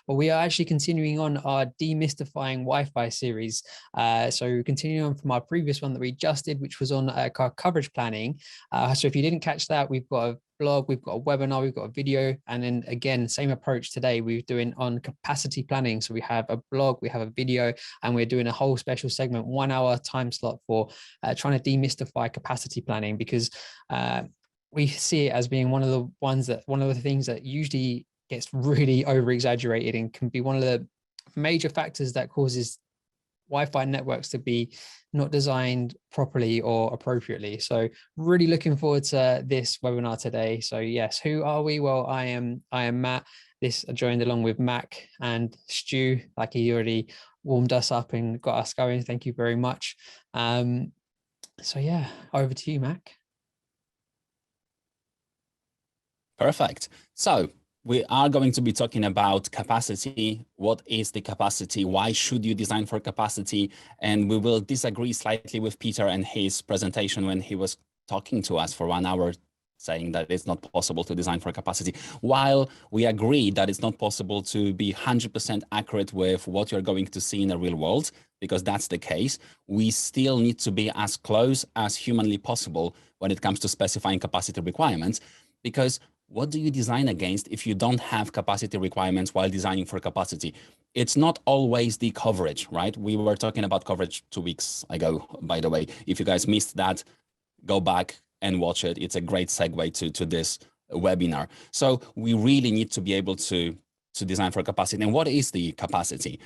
but we are actually continuing on our demystifying Wi-Fi series. So continuing on from our previous one that we just did, which was on coverage planning. So if you didn't catch that, we've got a blog, we've got a webinar, we've got a video, and then again, same approach today. We're doing on capacity planning. So we have a blog, we have a video, and we're doing a whole special segment, 1 hour time slot for trying to demystify capacity planning, because we see it as being one of the things that usually gets really over exaggerated and can be one of the major factors that causes Wi-Fi networks to be not designed properly or appropriately. So really looking forward to this webinar today. So yes, who are we? Well, I am Matt. I joined along with Mac and Stu, like he already warmed us up and got us going. Thank you very much. So yeah, over to you, Mac. Perfect. So we are going to be talking about capacity. What is the capacity? Why should you design for capacity? And we will disagree slightly with Peter and his presentation when he was talking to us for 1 hour, saying that it's not possible to design for capacity. While we agree that it's not possible to be 100% accurate with what you're going to see in the real world, because that's the case, we still need to be as close as humanly possible when it comes to specifying capacity requirements, because what do you design against if you don't have capacity requirements while designing for capacity? It's not always the coverage, right? We were talking about coverage 2 weeks ago, by the way. If you guys missed that, go back and watch it. It's a great segue to this webinar. So we really need to be able to design for capacity. And what is the capacity?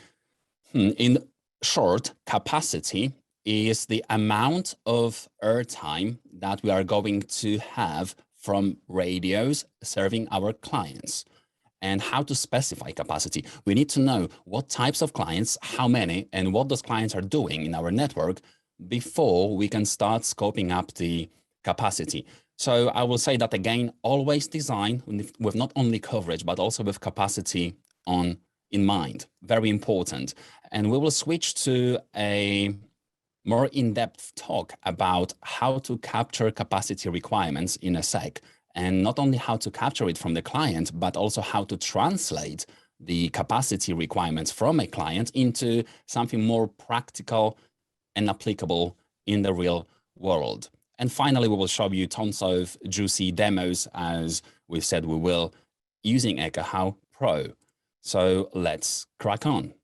In short, capacity is the amount of airtime that we are going to have from radios serving our clients. And how to specify capacity. We need to know what types of clients, how many, and what those clients are doing in our network before we can start scoping up the capacity. So I will say that again, always design with not only coverage, but also with capacity in mind. Very important. And we will switch to a more in-depth talk about how to capture capacity requirements in a sec, and not only how to capture it from the client, but also how to translate the capacity requirements from a client into something more practical and applicable in the real world. And finally, we will show you tons of juicy demos, as we said we will, using Ekahau Pro. So let's crack on.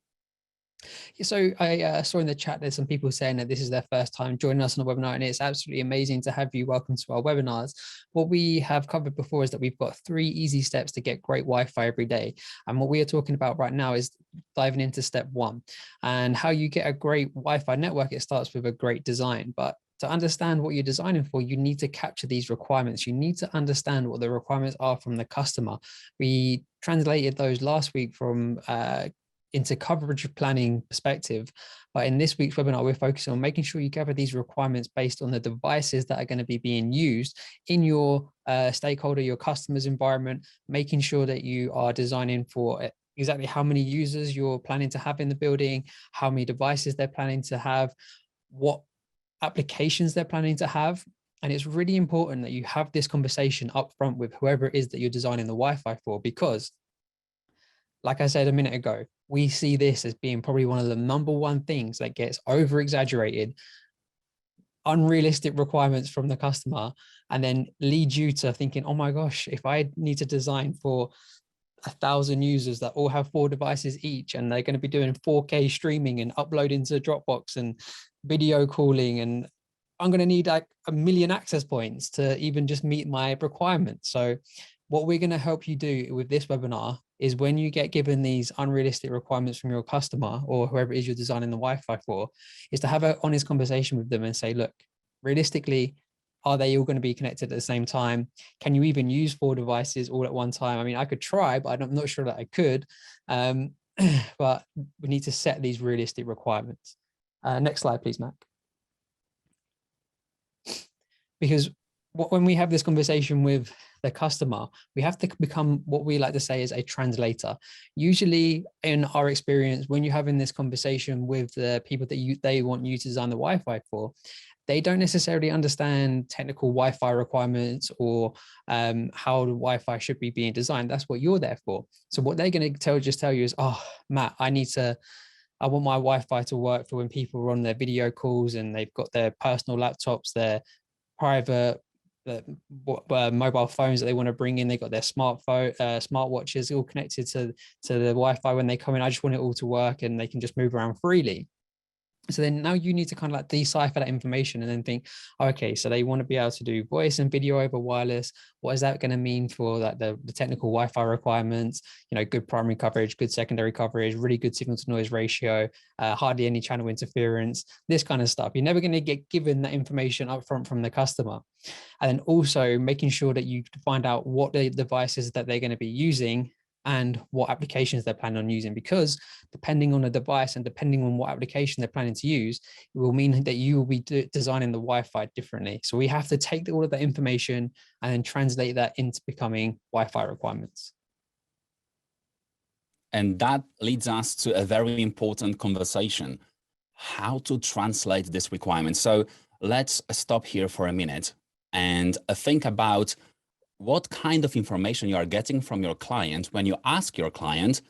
So I saw in the chat there's some people saying that this is their first time joining us on a webinar, and it's absolutely amazing to have you. Welcome to our webinars. What we have covered before is that we've got 3 easy steps to get great Wi-Fi every day. And what we are talking about right now is diving into step 1. And how you get a great Wi-Fi network, it starts with a great design. But to understand what you're designing for, you need to capture these requirements. You need to understand what the requirements are from the customer. We translated those last week from into coverage planning perspective. But in this week's webinar, we're focusing on making sure you gather these requirements based on the devices that are going to be being used in your stakeholder, your customer's environment, making sure that you are designing for exactly how many users you're planning to have in the building, how many devices they're planning to have, what applications they're planning to have. And it's really important that you have this conversation up front with whoever it is that you're designing the Wi-Fi for, because like I said a minute ago, we see this as being probably one of the #1 things that gets over exaggerated, unrealistic requirements from the customer, and then lead you to thinking, oh my gosh, if I need to design for 1,000 users that all have 4 devices each, and they're going to be doing 4K streaming and uploading to Dropbox and video calling, and I'm going to need like 1 million access points to even just meet my requirements. So what we're going to help you do with this webinar is, when you get given these unrealistic requirements from your customer or whoever it is you're designing the Wi-Fi for, is to have an honest conversation with them and say, look, realistically, are they all going to be connected at the same time? Can you even use 4 devices all at one time? I mean, I could try, but I'm not sure that I could. But we need to set these realistic requirements. Next slide, please, Mac. Because when we have this conversation with the customer, we have to become what we like to say is a translator. Usually in our experience, when you're having this conversation with the people that they want you to design the Wi-Fi for, they don't necessarily understand technical Wi-Fi requirements or how the Wi-Fi should be being designed. That's what you're there for. So what they're going to just tell you is, oh, Matt, I want my Wi-Fi to work for when people are on their video calls and they've got their personal laptops, their private mobile phones that they want to bring in. They got their smartwatches all connected to the Wi-Fi when they come in. I just want it all to work and they can just move around freely. So then now you need to kind of like decipher that information and then think, okay, so they want to be able to do voice and video over wireless. What is that going to mean for like the technical Wi-Fi requirements? You know, good primary coverage, good secondary coverage, really good signal to noise ratio, hardly any channel interference, this kind of stuff. You're never going to get given that information up front from the customer. And then also making sure that you find out what the devices that they're going to be using and what applications they're planning on using, because depending on the device and depending on what application they're planning to use, it will mean that you will be designing the Wi-Fi differently. So we have to take all of that information and then translate that into becoming Wi-Fi requirements. And that leads us to a very important conversation, how to translate this requirement. So let's stop here for a minute and think about what kind of information you are getting from your client when you ask your client,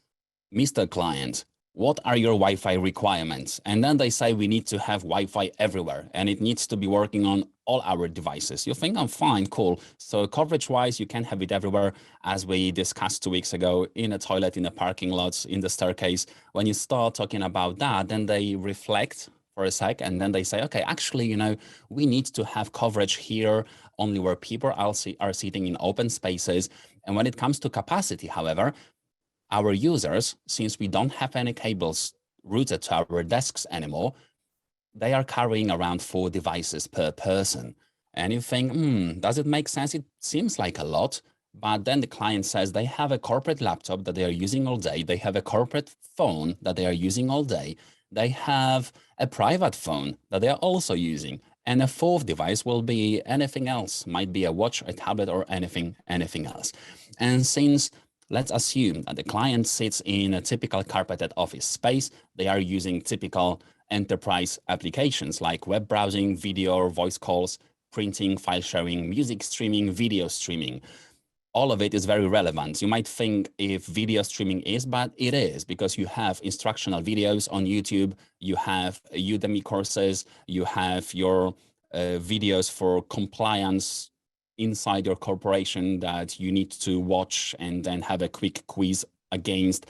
Mr. Client, what are your Wi-Fi requirements? And then they say, we need to have Wi-Fi everywhere and it needs to be working on all our devices. You think, I'm fine, cool. So coverage-wise, you can have it everywhere, as we discussed 2 weeks ago, in a toilet, in a parking lot, in the staircase. When you start talking about that, then they reflect for a sec, and then they say, okay, actually, you know, we need to have coverage here only where people are sitting in open spaces. And when it comes to capacity, however, our users, since we don't have any cables routed to our desks anymore, they are carrying around 4 devices per person. And you think, does it make sense? It seems like a lot. But then the client says they have a corporate laptop that they are using all day. They have a corporate phone that they are using all day. They have a private phone that they are also using. And a 4th device will be anything else, might be a watch, a tablet, or anything else. And since, let's assume that the client sits in a typical carpeted office space, they are using typical enterprise applications like web browsing, video or voice calls, printing, file sharing, music streaming, video streaming. All of it is very relevant. You might think if video streaming is, but it is, because you have instructional videos on YouTube, you have Udemy courses, you have your videos for compliance inside your corporation that you need to watch and then have a quick quiz against.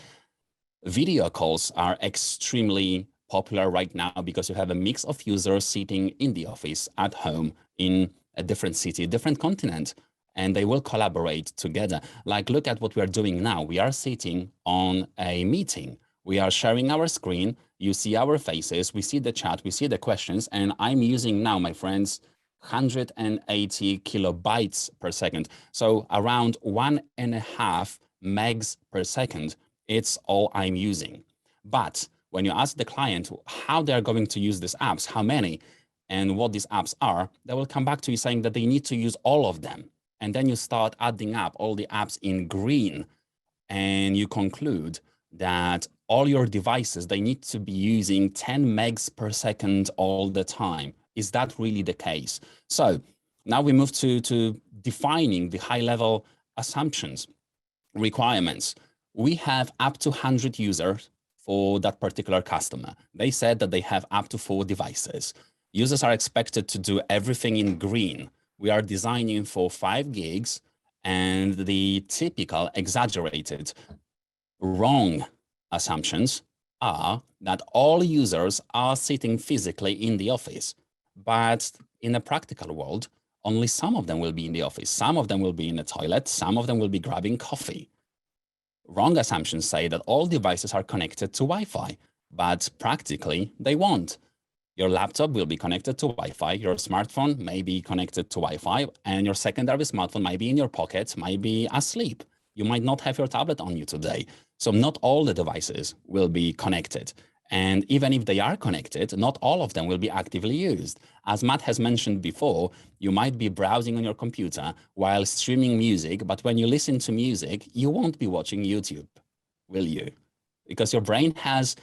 Video calls are extremely popular right now because you have a mix of users sitting in the office, at home, in a different city, different continent, and they will collaborate together. Like, look at what we are doing now. We are sitting on a meeting. We are sharing our screen. You see our faces. We see the chat. We see the questions. And I'm using now, my friends, 180 kilobytes per second. So around 1.5 megs per second. It's all I'm using. But when you ask the client how they're going to use these apps, how many, and what these apps are, they will come back to you saying that they need to use all of them. And then you start adding up all the apps in green, and you conclude that all your devices, they need to be using 10 megs per second all the time. Is that really the case? So now we move to defining the high-level assumptions, requirements. We have up to 100 users for that particular customer. They said that they have up to 4 devices. Users are expected to do everything in green. We are designing for 5 gigs, and the typical exaggerated wrong assumptions are that all users are sitting physically in the office. But in a practical world, only some of them will be in the office. Some of them will be in the toilet. Some of them will be grabbing coffee. Wrong assumptions say that all devices are connected to Wi-Fi, but practically they won't. Your laptop will be connected to Wi-Fi, your smartphone may be connected to Wi-Fi, and your secondary smartphone might be in your pocket, might be asleep. You might not have your tablet on you today. So not all the devices will be connected. And even if they are connected, not all of them will be actively used. As Matt has mentioned before, you might be browsing on your computer while streaming music, but when you listen to music, you won't be watching YouTube, will you? Because your brain has,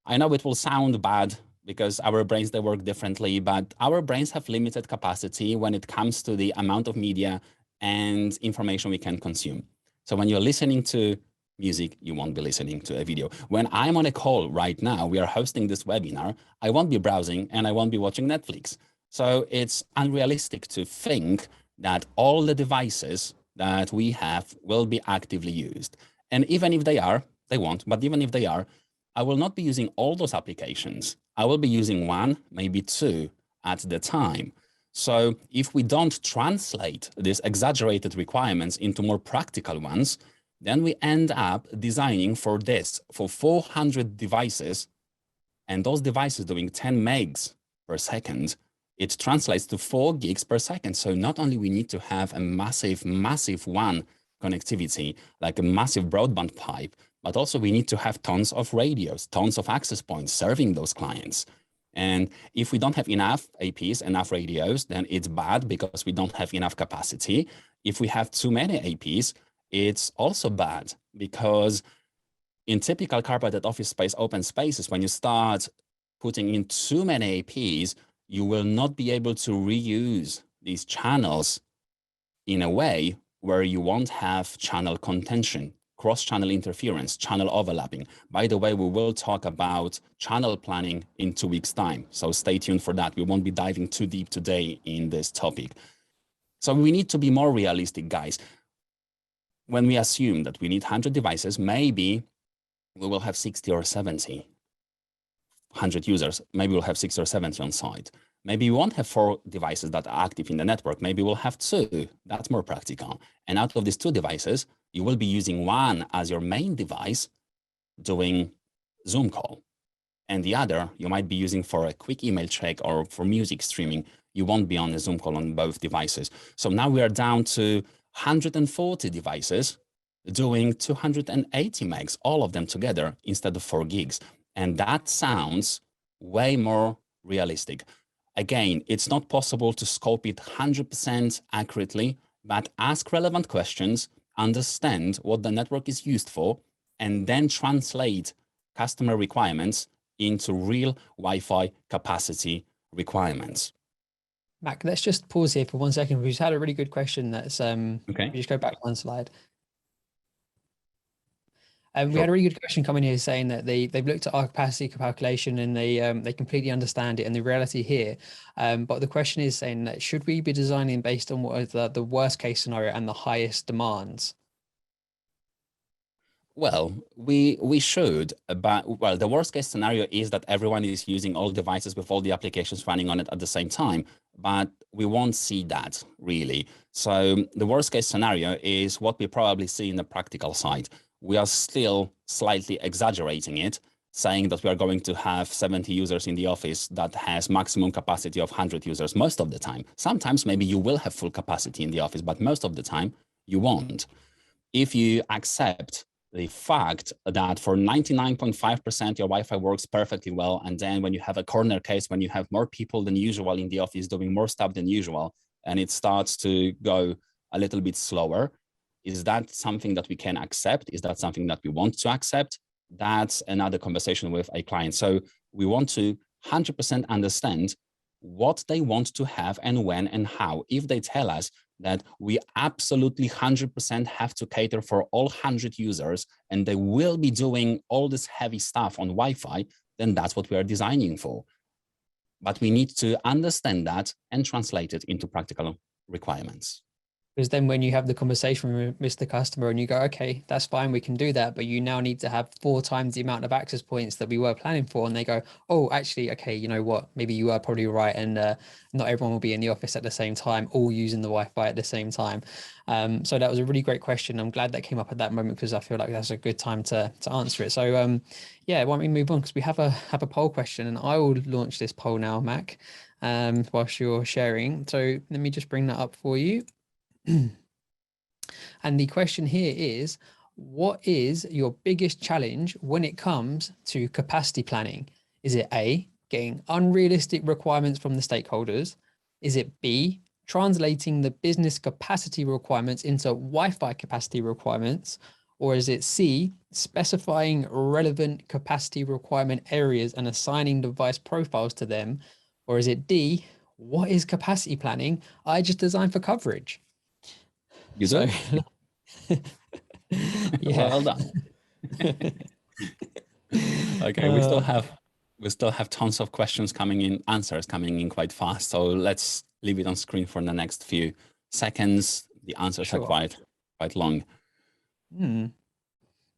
I know it will sound bad, because our brains, they work differently, but our brains have limited capacity when it comes to the amount of media and information we can consume. So when you're listening to music, you won't be listening to a video. When I'm on a call right now, we are hosting this webinar, I won't be browsing and I won't be watching Netflix. So it's unrealistic to think that all the devices that we have will be actively used. And even if they are, they won't, but even if they are, I will not be using all those applications. I will be using one, maybe two at the time. So if we don't translate these exaggerated requirements into more practical ones, then we end up designing for 400 devices, and those devices doing 10 megs per second, it translates to 4 gigs per second. So not only we need to have a massive WAN connectivity, like a massive broadband pipe, but also we need to have tons of radios, tons of access points serving those clients. And if we don't have enough APs, enough radios, then it's bad because we don't have enough capacity. If we have too many APs, it's also bad because in typical carpeted office space, open spaces, when you start putting in too many APs, you will not be able to reuse these channels in a way where you won't have channel contention, cross-channel interference, channel overlapping. By the way, we will talk about channel planning in 2 weeks' time. So stay tuned for that. We won't be diving too deep today in this topic. So we need to be more realistic, guys. When we assume that we need 100 devices, maybe we will have 60 or 70, 100 users. Maybe we'll have 60 or 70 on site. Maybe we won't have 4 devices that are active in the network. Maybe we'll have 2. That's more practical. And out of these 2 devices, you will be using one as your main device doing Zoom call. And the other, you might be using for a quick email check or for music streaming. You won't be on a Zoom call on both devices. So now we are down to 140 devices doing 280 megs, all of them together instead of 4 gigs. And that sounds way more realistic. Again, it's not possible to scope it 100% accurately, but ask relevant questions, understand what the network is used for, and then translate customer requirements into real Wi-Fi capacity requirements. Mac, let's just pause here for 1 second. We've just had a really good question that's, okay. Just go back 1 slide. We Sure. had a really good question coming here saying that they've looked at our capacity calculation and they completely understand it and the reality here. But the question is saying that should we be designing based on what is the worst case scenario and the highest demands? Well, we should, but well, the worst case scenario is that everyone is using all devices with all the applications running on it at the same time, but we won't see that really. So the worst case scenario is what we probably see in the practical side. We are still slightly exaggerating it, saying that we are going to have 70 users in the office that has maximum capacity of 100 users most of the time. Sometimes maybe you will have full capacity in the office, but most of the time you won't. If you accept the fact that for 99.5% your Wi-Fi works perfectly well, and then when you have a corner case, when you have more people than usual in the office doing more stuff than usual, and it starts to go a little bit slower, is that something that we can accept? Is that something that we want to accept? That's another conversation with a client. So we want to 100% understand what they want to have and when and how. If they tell us that we absolutely 100% have to cater for all 100 users and they will be doing all this heavy stuff on Wi-Fi, then that's what we are designing for. But we need to understand that and translate it into practical requirements. Because then when you have the conversation with the customer and you go, okay, that's fine, we can do that, but you now need to have 4 times the amount of access points that we were planning for. And they go, oh, actually, okay, you know what, maybe you are probably right. And not everyone will be in the office at the same time, all using the Wi-Fi at the same time. So that was a really great question. I'm glad that came up at that moment because I feel like that's a good time to answer it. So yeah, why don't we move on? Because we have a poll question and I will launch this poll now, Mac, whilst you're sharing. So let me just bring that up for you. And the question here is, what is your biggest challenge when it comes to capacity planning? Is it A, getting unrealistic requirements from the stakeholders? Is it B, translating the business capacity requirements into Wi-Fi capacity requirements? Or is it C, specifying relevant capacity requirement areas and assigning device profiles to them? Or is it D, what is capacity planning? I just design for coverage. You So, do? yeah. Well done. Okay, we still have tons of questions coming in, answers coming in quite fast. So let's leave it on screen for the next few seconds. The answers are Sure. quite long.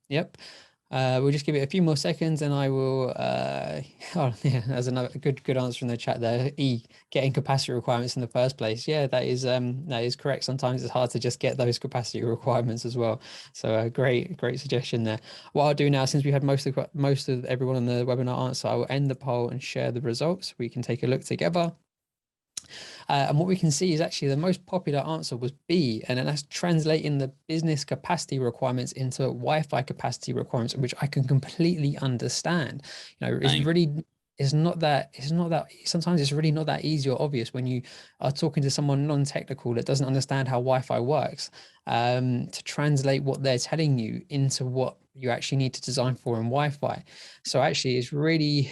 Yep. We'll just give it a few more seconds and I will, oh yeah, there's another good answer in the chat there. E, getting capacity requirements in the first place. Yeah, that is correct. Sometimes it's hard to just get those capacity requirements as well. So great suggestion there. What I'll do now, since we had most of everyone on the webinar answer, I will end the poll and share the results. We can take a look together. And what we can see is actually the most popular answer was B, and then that's translating the business capacity requirements into Wi-Fi capacity requirements, which I can completely understand. You know, it's not that sometimes it's really not that easy or obvious when you are talking to someone non-technical that doesn't understand how Wi-Fi works, to translate what they're telling you into what you actually need to design for in Wi-Fi. So actually it's really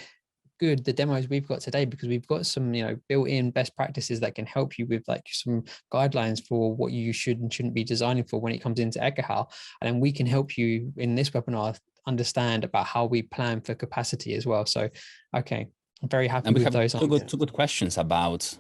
good, the demos we've got today, because we've got some, you know, built-in best practices that can help you with like some guidelines for what you should and shouldn't be designing for when it comes into Ekahau. And then we can help you in this webinar understand about how we plan for capacity as well. So, okay, I'm very happy And we with have those. two good questions about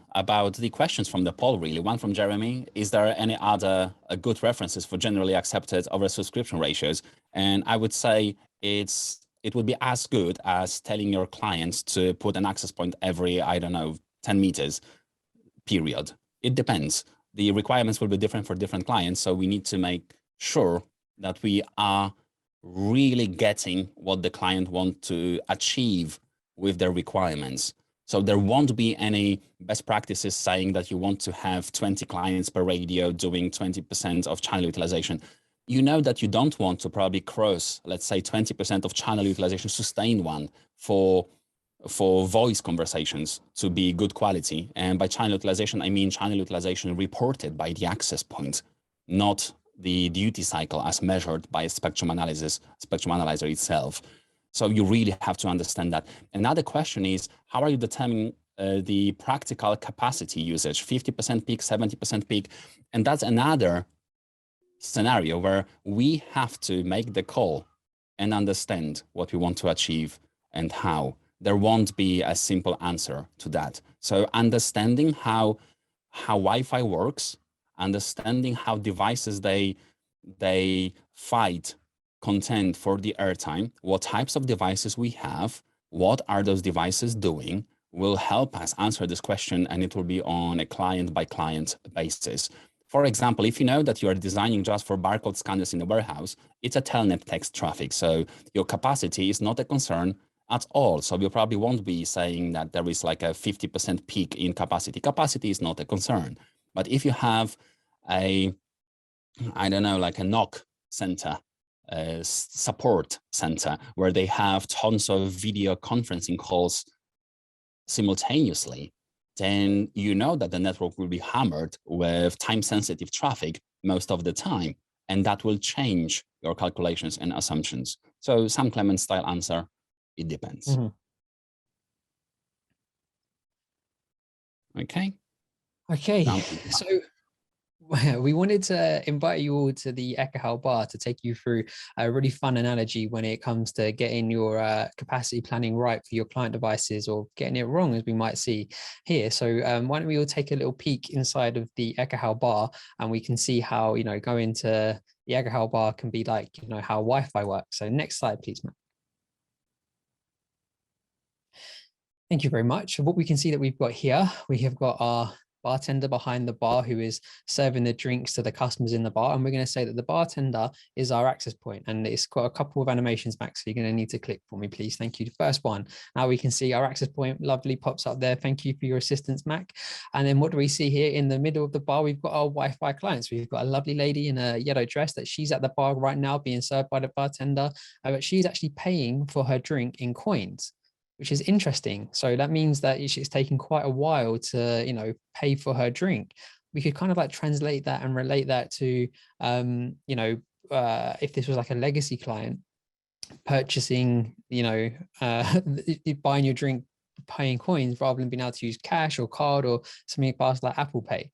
the questions from the poll, really. One from Jeremy. Is there any other good references for generally accepted oversubscription ratios? And I would say it would be as good as telling your clients to put an access point every, I don't know, 10 meters, period. It depends. The requirements will be different for different clients. So we need to make sure that we are really getting what the client wants to achieve with their requirements. So there won't be any best practices saying that you want to have 20 clients per radio doing 20% of channel utilization. You know that you don't want to probably cross, let's say 20% of channel utilization, sustain one for voice conversations to be good quality. And by channel utilization, I mean channel utilization reported by the access point, not the duty cycle as measured by a spectrum analyzer itself. So you really have to understand that. Another question is, how are you determining the practical capacity usage, 50% peak, 70% peak? And that's another scenario where we have to make the call and understand what we want to achieve and how. There won't be a simple answer to that. So understanding how Wi-Fi works, understanding how devices they fight content for the airtime, what types of devices we have, what are those devices doing, will help us answer this question, and it will be on a client by client basis. For example, if you know that you are designing just for barcode scanners in the warehouse, it's a telnet text traffic. So your capacity is not a concern at all. So you probably won't be saying that there is like a 50% peak in capacity. Capacity is not a concern. But if you have a, I don't know, like a NOC center, a support center, where they have tons of video conferencing calls simultaneously, then you know that the network will be hammered with time-sensitive traffic most of the time, and that will change your calculations and assumptions. So Sam Clements style answer, it depends. Okay. Okay, so we wanted to invite you all to the Ekahau bar to take you through a really fun analogy when it comes to getting your capacity planning right for your client devices, or getting it wrong, as we might see here. So why don't we all take a little peek inside of the Ekahau bar, and we can see how, you know, going to the Ekahau bar can be like, you know, how Wi-Fi works. So next slide, please, Matt. Thank you very much. What we can see that we've got here, we have got our bartender behind the bar who is serving the drinks to the customers in the bar. And we're going to say that the bartender is our access point. And it's got a couple of animations, Max, so you're going to need to click for me, please. Thank you. The first one. Now we can see our access point, lovely, pops up there. Thank you for your assistance, Mac. And then what do we see here in the middle of the bar? We've got our Wi-Fi clients. We've got a lovely lady in a yellow dress that she's at the bar right now being served by the bartender, but she's actually paying for her drink in coins, which is interesting. So that means that it's taking quite a while to, you know, pay for her drink. We could kind of like translate that and relate that to, you know, if this was like a legacy client purchasing, buying your drink, paying coins rather than being able to use cash or card or something fast like Apple Pay.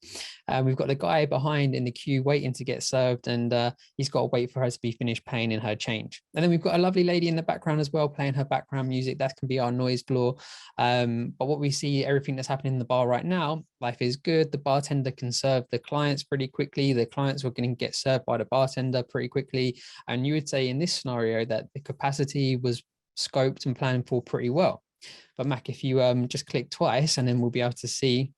We've got the guy behind in the queue waiting to get served, and he's got to wait for her to be finished paying in her change. And then we've got a lovely lady in the background as well playing her background music. That can be our noise floor. But what we see, everything that's happening in the bar right now, life is good. The bartender can serve the clients pretty quickly. The clients are going to get served by the bartender pretty quickly. And you would say in this scenario that the capacity was scoped and planned for pretty well. But Mac, if you just click twice, and then we'll be able to see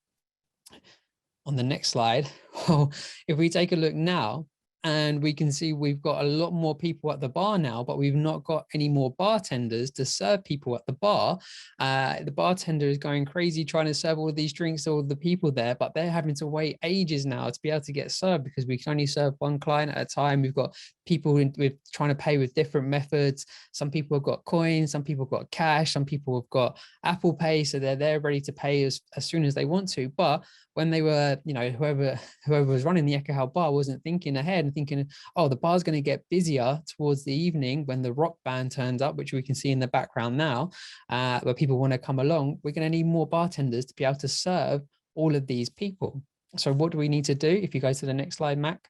on the next slide. Well, if we take a look now, and we can see we've got a lot more people at the bar now, but we've not got any more bartenders to serve people at the bar. The bartender is going crazy trying to serve all of these drinks to all the people there, but they're having to wait ages now to be able to get served because we can only serve one client at a time. We've got people with trying to pay with different methods. Some people have got coins, some people have got cash, some people have got Apple Pay, so they're there ready to pay as soon as they want to. But when they were, whoever was running the Ekahau bar wasn't thinking ahead and thinking, oh, the bar's going to get busier towards the evening when the rock band turns up, which we can see in the background now, where people want to come along. We're going to need more bartenders to be able to serve all of these people. So what do we need to do? If you go to the next slide, Mac,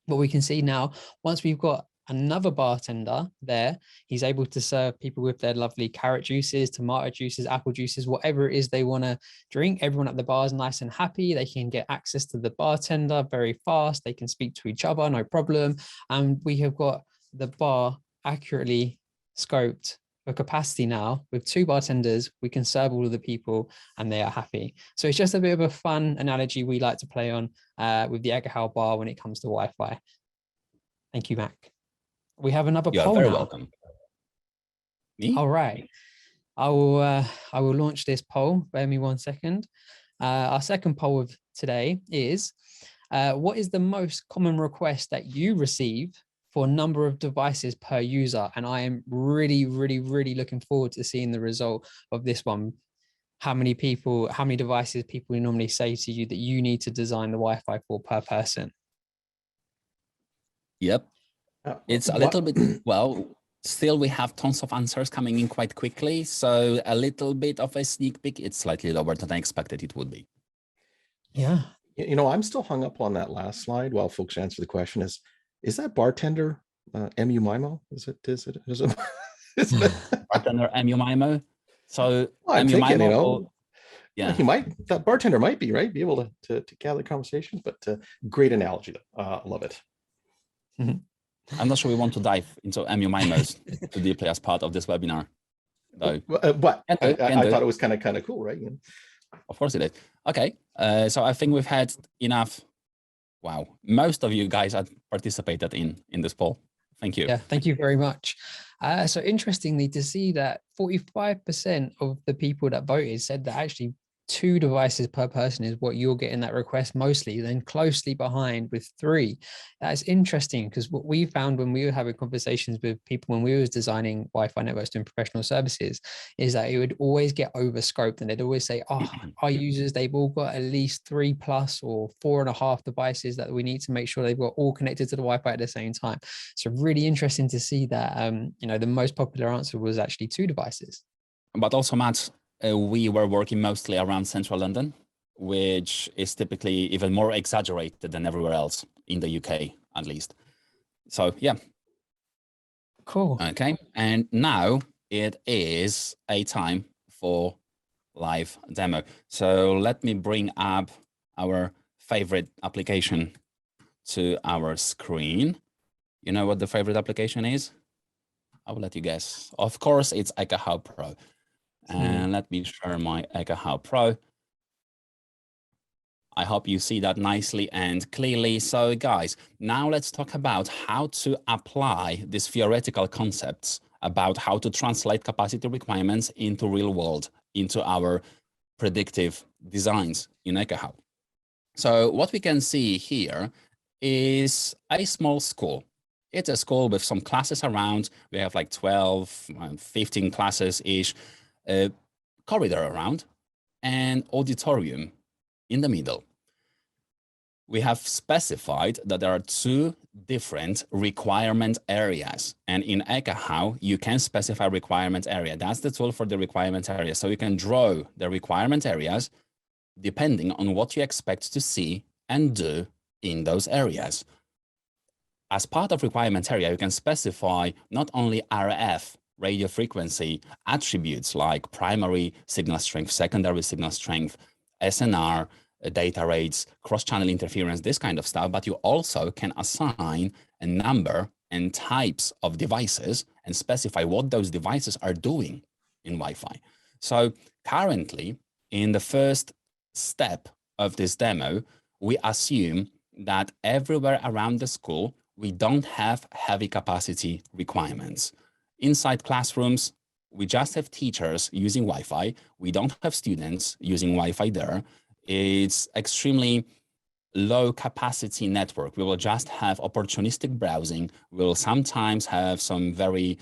what we can see now, once we've got another bartender there, he's able to serve people with their lovely carrot juices, tomato juices, apple juices, whatever it is they want to drink. Everyone at the bar is nice and happy. They can get access to the bartender very fast. They can speak to each other, no problem. And we have got the bar accurately scoped for capacity now. With 2 bartenders, we can serve all of the people and they are happy. So it's just a bit of a fun analogy we like to play on with the Ekahau bar when it comes to Wi-Fi. Thank you, Mac. We have another poll. You're very now. welcome. Me? All right. I will launch this poll. Bear me 1 second. Our second poll of today is, what is the most common request that you receive for number of devices per user? And I am really, really, really looking forward to seeing the result of this one. How many devices people normally say to you that you need to design the Wi-Fi for per person? Yep. It's a little bit, well, still we have tons of answers coming in quite quickly. So a little bit of a sneak peek. It's slightly lower than I expected it would be. Yeah. I'm still hung up on that last slide while folks answer the question. Is that bartender MU Mimo? Is it Bartender MU Mimo? So I'm MU thinking, Mimo, yeah, that bartender might be right, be able to gather conversations, but great analogy. Love it. Mm-hmm. I'm not sure we want to dive into MU Mimos too deeply as part of this webinar, though. But I thought it was kind of cool, right? Of course it is. Okay, so I think we've had enough. Wow, most of you guys have participated in this poll. Thank you. Yeah, thank you very much. So interestingly to see that 45% of the people that voted said that actually 2 devices per person is what you're getting that request mostly, then closely behind with 3. That's interesting because what we found when we were having conversations with people when we were designing Wi-Fi networks doing professional services is that it would always get over scoped, and they'd always say, oh, our users, they've all got at least 3+ or 4.5 devices that we need to make sure they've got all connected to the Wi-Fi at the same time. So really interesting to see that, the most popular answer was actually 2 devices. But also, Matt, we were working mostly around central London, which is typically even more exaggerated than everywhere else in the UK, at least. So, yeah. Cool. Okay. And now it is a time for live demo. So let me bring up our favorite application to our screen. You know what the favorite application is? I will let you guess. Of course, it's Ekahau Pro. And let me share my Ekahau Pro. I hope you see that nicely and clearly. So guys, now let's talk about how to apply these theoretical concepts about how to translate capacity requirements into real world, into our predictive designs in Ekahau. So what we can see here is a small school. It's a school with some classes around. We have like 12, 15 classes-ish. Corridor around and auditorium in the middle. we have specified that there are two different requirement areas. And in Ekahau, you can specify requirement area. That's the tool for the requirement area. So you can draw the requirement areas depending on what you expect to see and do in those areas. As part of requirement area, you can specify not only RF, radio frequency attributes like primary signal strength, secondary signal strength, SNR, data rates, cross-channel interference, this kind of stuff, but you also can assign a number and types of devices and specify what those devices are doing in Wi-Fi. So currently, in the first step of this demo, we assume that everywhere around the school, we don't have heavy capacity requirements. Inside classrooms, we just have teachers using Wi-Fi. We don't have students using Wi-Fi there. It's extremely low capacity network. We will just have opportunistic browsing. We'll sometimes have some very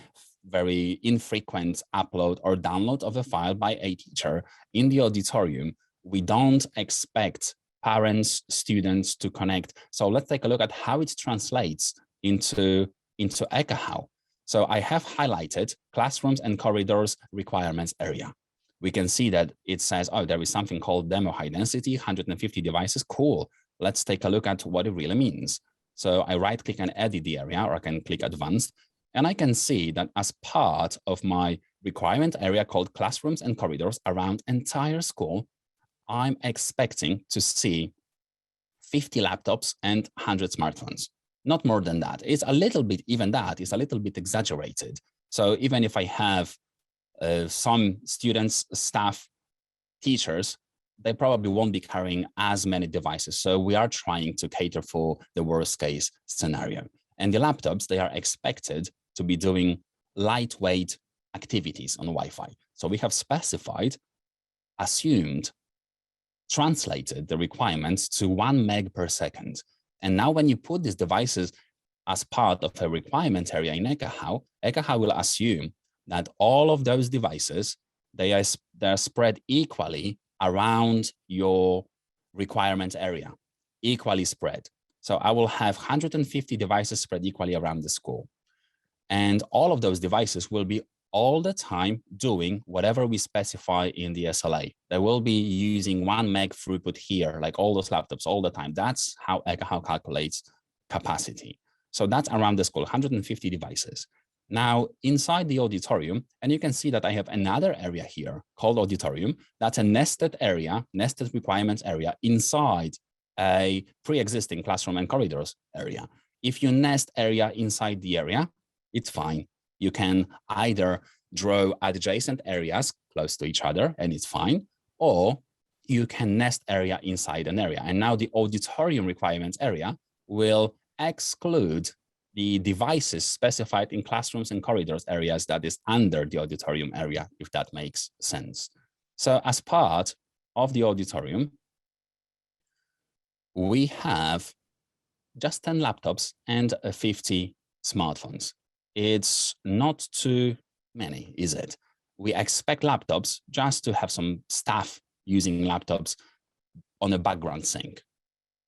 infrequent upload or download of a file by a teacher. In the auditorium, we don't expect parents, students to connect. So let's take a look at how it translates into Ekahau. So I have highlighted classrooms and corridors requirements area. We can see that it says, oh, there is something called demo high density, 150 devices. Cool. Let's take a look at what it really means. So I right click and edit the area, or I can click advanced, and I can see that as part of my requirement area called classrooms and corridors around entire school, I'm expecting to see 50 laptops and 100 smartphones. Not more than that. It's a little bit, even that is a little bit exaggerated. So even if I have some students, staff, teachers, they probably won't be carrying as many devices. So we are trying to cater for the worst case scenario. And the laptops, they are expected to be doing lightweight activities on Wi-Fi. So we have specified, assumed, translated the requirements to 1 meg per second. And now when you put these devices as part of a requirement area in Ekahau, Ekahau will assume that all of those devices, they are spread equally around your requirement area, equally spread. So I will have 150 devices spread equally around the school. And all of those devices will be all the time doing whatever we specify in the SLA. They will be using 1 meg throughput here, like all those laptops all the time. That's how Ekahau calculates capacity. So that's around the school, 150 devices. Now inside the auditorium, and you can see that I have another area here called auditorium. That's a nested area, nested requirements area inside a pre-existing classroom and corridors area. If you nest area inside the area, it's fine. You can either draw adjacent areas close to each other and it's fine, or you can nest area inside an area. And now the auditorium requirements area will exclude the devices specified in classrooms and corridors areas that is under the auditorium area, if that makes sense. So as part of the auditorium, we have just 10 laptops and 50 smartphones. It's not too many, is it? We expect laptops just to have some staff using laptops on a background sync.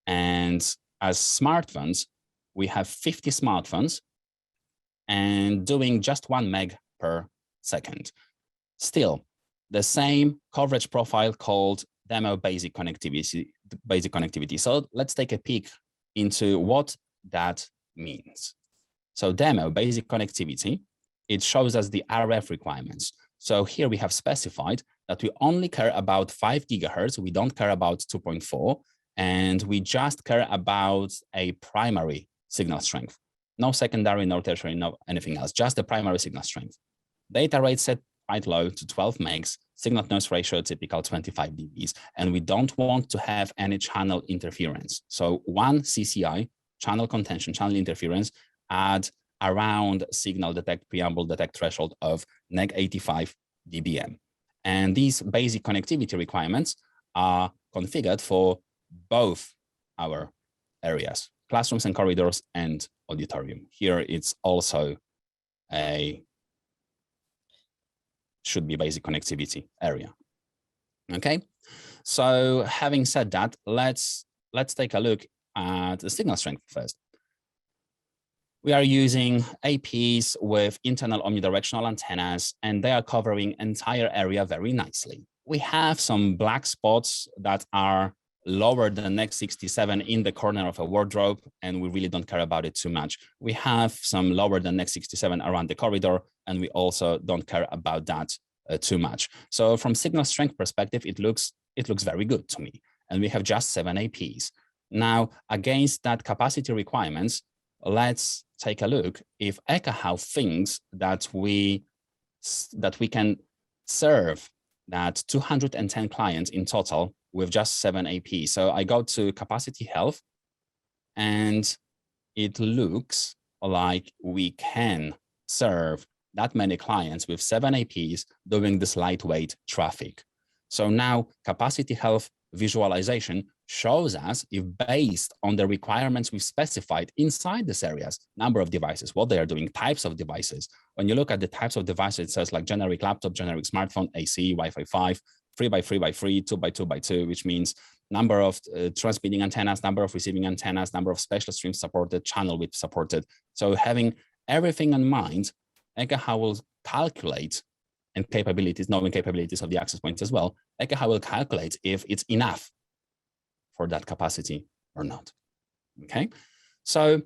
And as smartphones, we have 50 smartphones and doing just 1 meg per second. Still, the same coverage profile called demo basic connectivity. So let's take a peek into what that means. So demo basic connectivity, it shows us the RF requirements. So here we have specified that we only care about 5 gigahertz. We don't care about 2.4, and we just care about a primary signal strength. No secondary, no tertiary, no anything else, just the primary signal strength. Data rate set quite low to 12 megs, signal to noise ratio typical 25 dBs, and we don't want to have any channel interference. So 1 CCI, channel contention, channel interference, at around signal detect, preamble detect threshold of neg 85 dBm. And these basic connectivity requirements are configured for both our areas, classrooms and corridors and auditorium. Here it's also should be basic connectivity area. Okay, so having said that, let's take a look at the signal strength first. We are using APs with internal omnidirectional antennas, and they are covering entire area very nicely. We have some black spots that are lower than NEC 67 in the corner of a wardrobe, and we really don't care about it too much. We have some lower than NEC 67 around the corridor, and we also don't care about that too much. So from signal strength perspective, it looks very good to me. And we have just 7 APs. Now, against that capacity requirements, let's take a look if Ekahau thinks that we can serve that 210 clients in total with just 7 APs. So I go to capacity health, and it looks like we can serve that many clients with 7 APs doing this lightweight traffic. So now capacity health visualization shows us if, based on the requirements we've specified inside these areas, number of devices, what they are doing, types of devices. When you look at the types of devices, it says like generic laptop, generic smartphone, AC, Wi-Fi 5, 3x3x3, 2x2x2, which means number of transmitting antennas, number of receiving antennas, number of special streams supported, channel width supported. So having everything in mind, Ekahau will calculate, and capabilities, knowing capabilities of the access points as well, Ekahau will calculate if it's enough for that capacity or not. Okay, so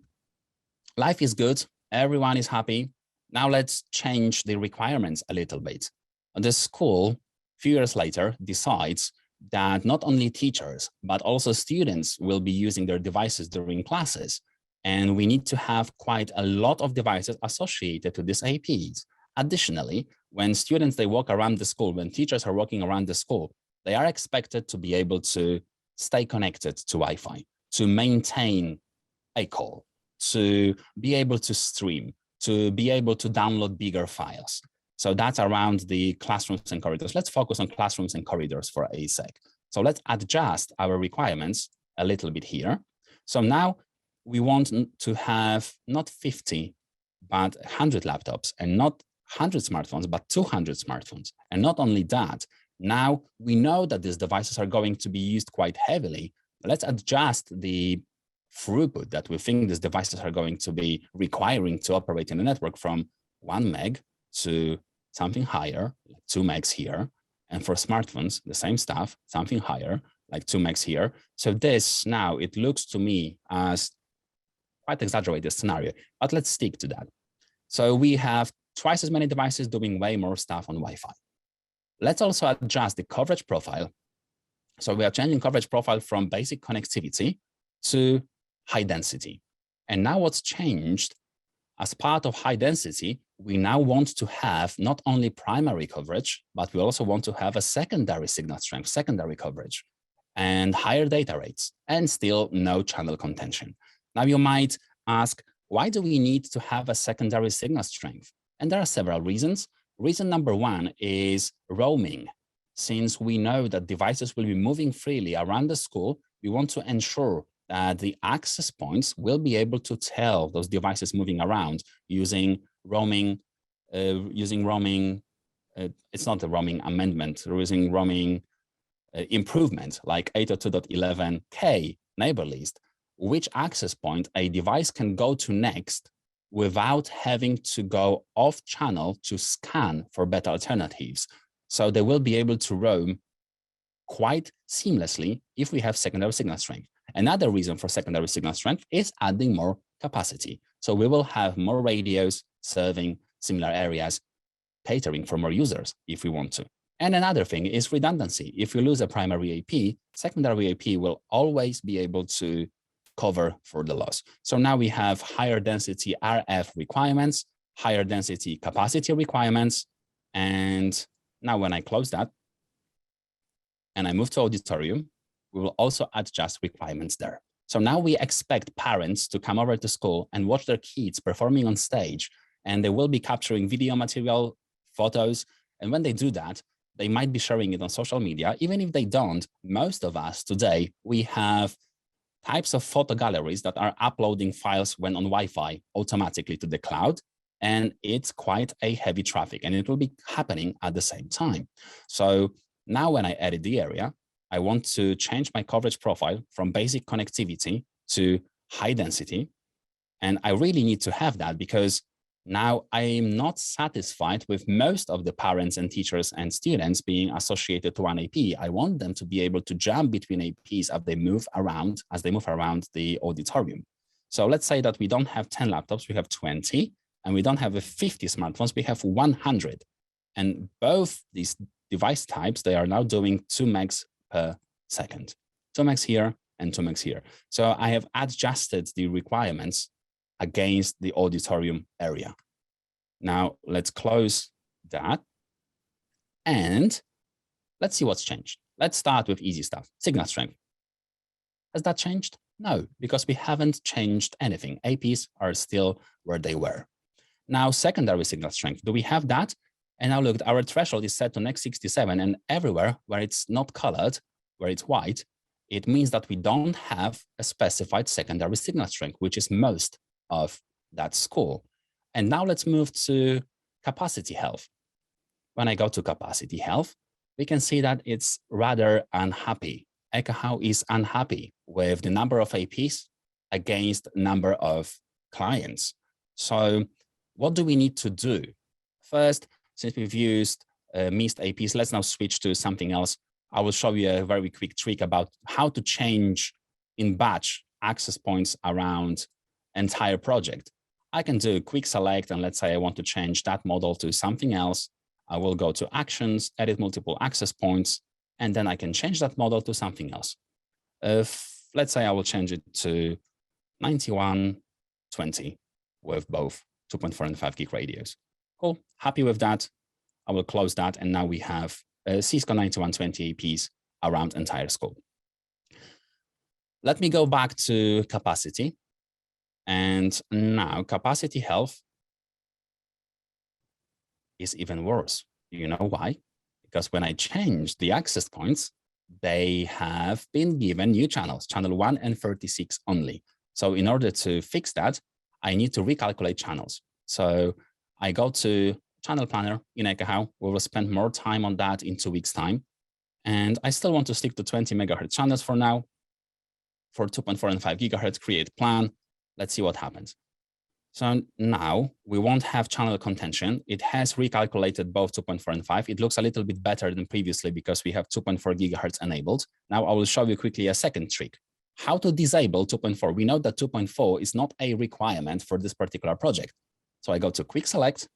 life is good, everyone is happy. Now let's change the requirements a little bit. The school, a few years later, decides that not only teachers, but also students will be using their devices during classes. And we need to have quite a lot of devices associated to these APs. Additionally, when students, they walk around the school, when teachers are walking around the school, they are expected to be able to stay connected to Wi-Fi, to maintain a call, to be able to stream, to be able to download bigger files. So that's around the classrooms and corridors. Let's focus on classrooms and corridors for a sec. So let's adjust our requirements a little bit here. So now we want to have not 50, but 100 laptops, and not 100 smartphones, but 200 smartphones. And not only that, now we know that these devices are going to be used quite heavily. Let's adjust the throughput that we think these devices are going to be requiring to operate in the network from 1 meg to something higher, like 2 megs here. And for smartphones, the same stuff, something higher, like 2 megs here. So this now, it looks to me as quite exaggerated scenario, but let's stick to that. So we have twice as many devices doing way more stuff on Wi-Fi. Let's also adjust the coverage profile. So we are changing coverage profile from basic connectivity to high density. And now what's changed, as part of high density, we now want to have not only primary coverage, but we also want to have a secondary signal strength, secondary coverage, and higher data rates, and still no channel contention. Now you might ask, why do we need to have a secondary signal strength? And there are several reasons. Reason number one is roaming. Since we know that devices will be moving freely around the school, we want to ensure that the access points will be able to tell those devices moving around using roaming. It's not a roaming amendment, we're using roaming improvement like 802.11k neighbor list, which access point a device can go to next without having to go off channel to scan for better alternatives. So they will be able to roam quite seamlessly if we have secondary signal strength. Another reason for secondary signal strength is adding more capacity. So we will have more radios serving similar areas, catering for more users if we want to. And another thing is redundancy. If you lose a primary AP, secondary AP will always be able to cover for the loss. So now we have higher density RF requirements, higher density capacity requirements. And now when I close that and I move to auditorium, we will also adjust requirements there. So now we expect parents to come over to school and watch their kids performing on stage, and they will be capturing video material, photos. And when they do that, they might be sharing it on social media. Even if they don't, most of us today, we have types of photo galleries that are uploading files when on Wi-Fi automatically to the cloud. And it's quite a heavy traffic, and it will be happening at the same time. So now when I edit the area, I want to change my coverage profile from basic connectivity to high density. And I really need to have that because now I am not satisfied with most of the parents and teachers and students being associated to one AP. I want them to be able to jump between APs as they move around the auditorium. So let's say that we don't have 10 laptops, we have 20, and we don't have 50 smartphones, we have 100. And both these device types, they are now doing 2 megs per second. 2 megs here and 2 megs here. So I have adjusted the requirements against the auditorium area. Now let's close that and let's see what's changed. Let's start with easy stuff. Signal strength. Has that changed? No, because we haven't changed anything. APs are still where they were. Now, secondary signal strength. Do we have that? And now look, our threshold is set to next 67, and everywhere where it's not colored, where it's white, it means that we don't have a specified secondary signal strength, which is most of that school. And now let's move to capacity health. When I go to capacity health, we can see that it's rather unhappy. Ekahau is unhappy with the number of APs against number of clients. So what do we need to do? First, since we've used missed APs, let's now switch to something else. I will show you a very quick trick about how to change in batch access points around entire project. I can do a quick select, and let's say I want to change that model to something else. I will go to actions, edit multiple access points, and then I can change that model to something else. Let's say I will change it to 9120 with both 2.4 and 5 gig radios. Cool, happy with that. I will close that, and now we have Cisco 9120 APs around entire school. Let me go back to capacity. And now capacity health is even worse. You know why? Because when I change the access points, they have been given new channels, channel 1 and 36 only. So in order to fix that, I need to recalculate channels. So I go to channel planner in Ekahau. We will spend more time on that in 2 weeks' time. And I still want to stick to 20 megahertz channels for now. For 2.4 and 5 gigahertz, create plan. Let's see what happens. So now we won't have channel contention. It has recalculated both 2.4 and 5. It looks a little bit better than previously because we have 2.4 gigahertz enabled. Now I will show you quickly a second trick. How to disable 2.4. We know that 2.4 is not a requirement for this particular project. So I go to quick select.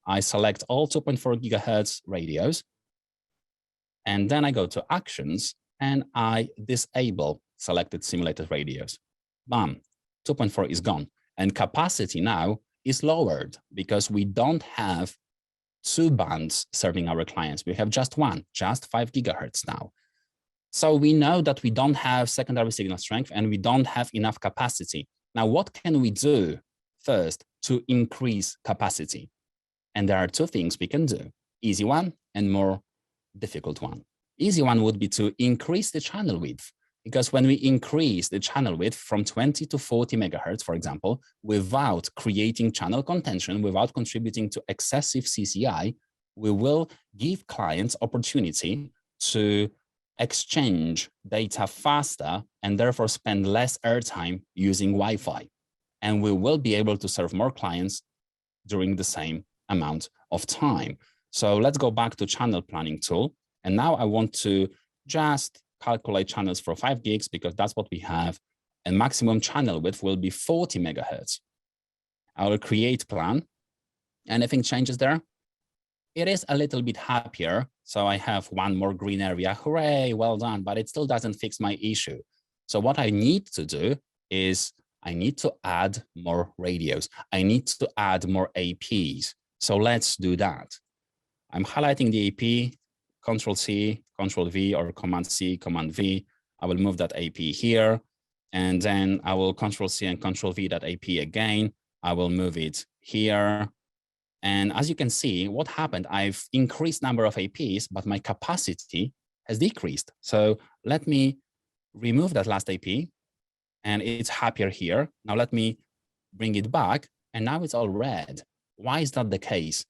I select all 2.4 gigahertz radios. And then I go to actions and I disable selected simulated radios. Bam, 2.4 is gone. And capacity now is lowered because we don't have 2 bands serving our clients. We have just one, just 5 gigahertz now. So we know that we don't have secondary signal strength and we don't have enough capacity. Now, what can we do first to increase capacity? And there are 2 things we can do, easy one and more difficult one. Easy one would be to increase the channel width. Because when we increase the channel width from 20 to 40 megahertz, for example, without creating channel contention, without contributing to excessive CCI, we will give clients opportunity to exchange data faster and therefore spend less airtime using Wi-Fi. And we will be able to serve more clients during the same amount of time. So let's go back to channel planning tool. And now I want to just calculate channels for 5 gigs because that's what we have. And maximum channel width will be 40 megahertz. I will create plan. Anything changes there? It is a little bit happier. So I have one more green area. Hooray, well done. But it still doesn't fix my issue. So what I need to do is I need to add more radios. I need to add more APs. So let's do that. I'm highlighting the AP, Control C, Control V, or Command C, Command V. I will move that AP here. And then I will Control C and Control V that AP again. I will move it here. And as you can see, what happened, I've increased number of APs, but my capacity has decreased. So let me remove that last AP and it's happier here. Now let me bring it back and now it's all red. Why is that the case?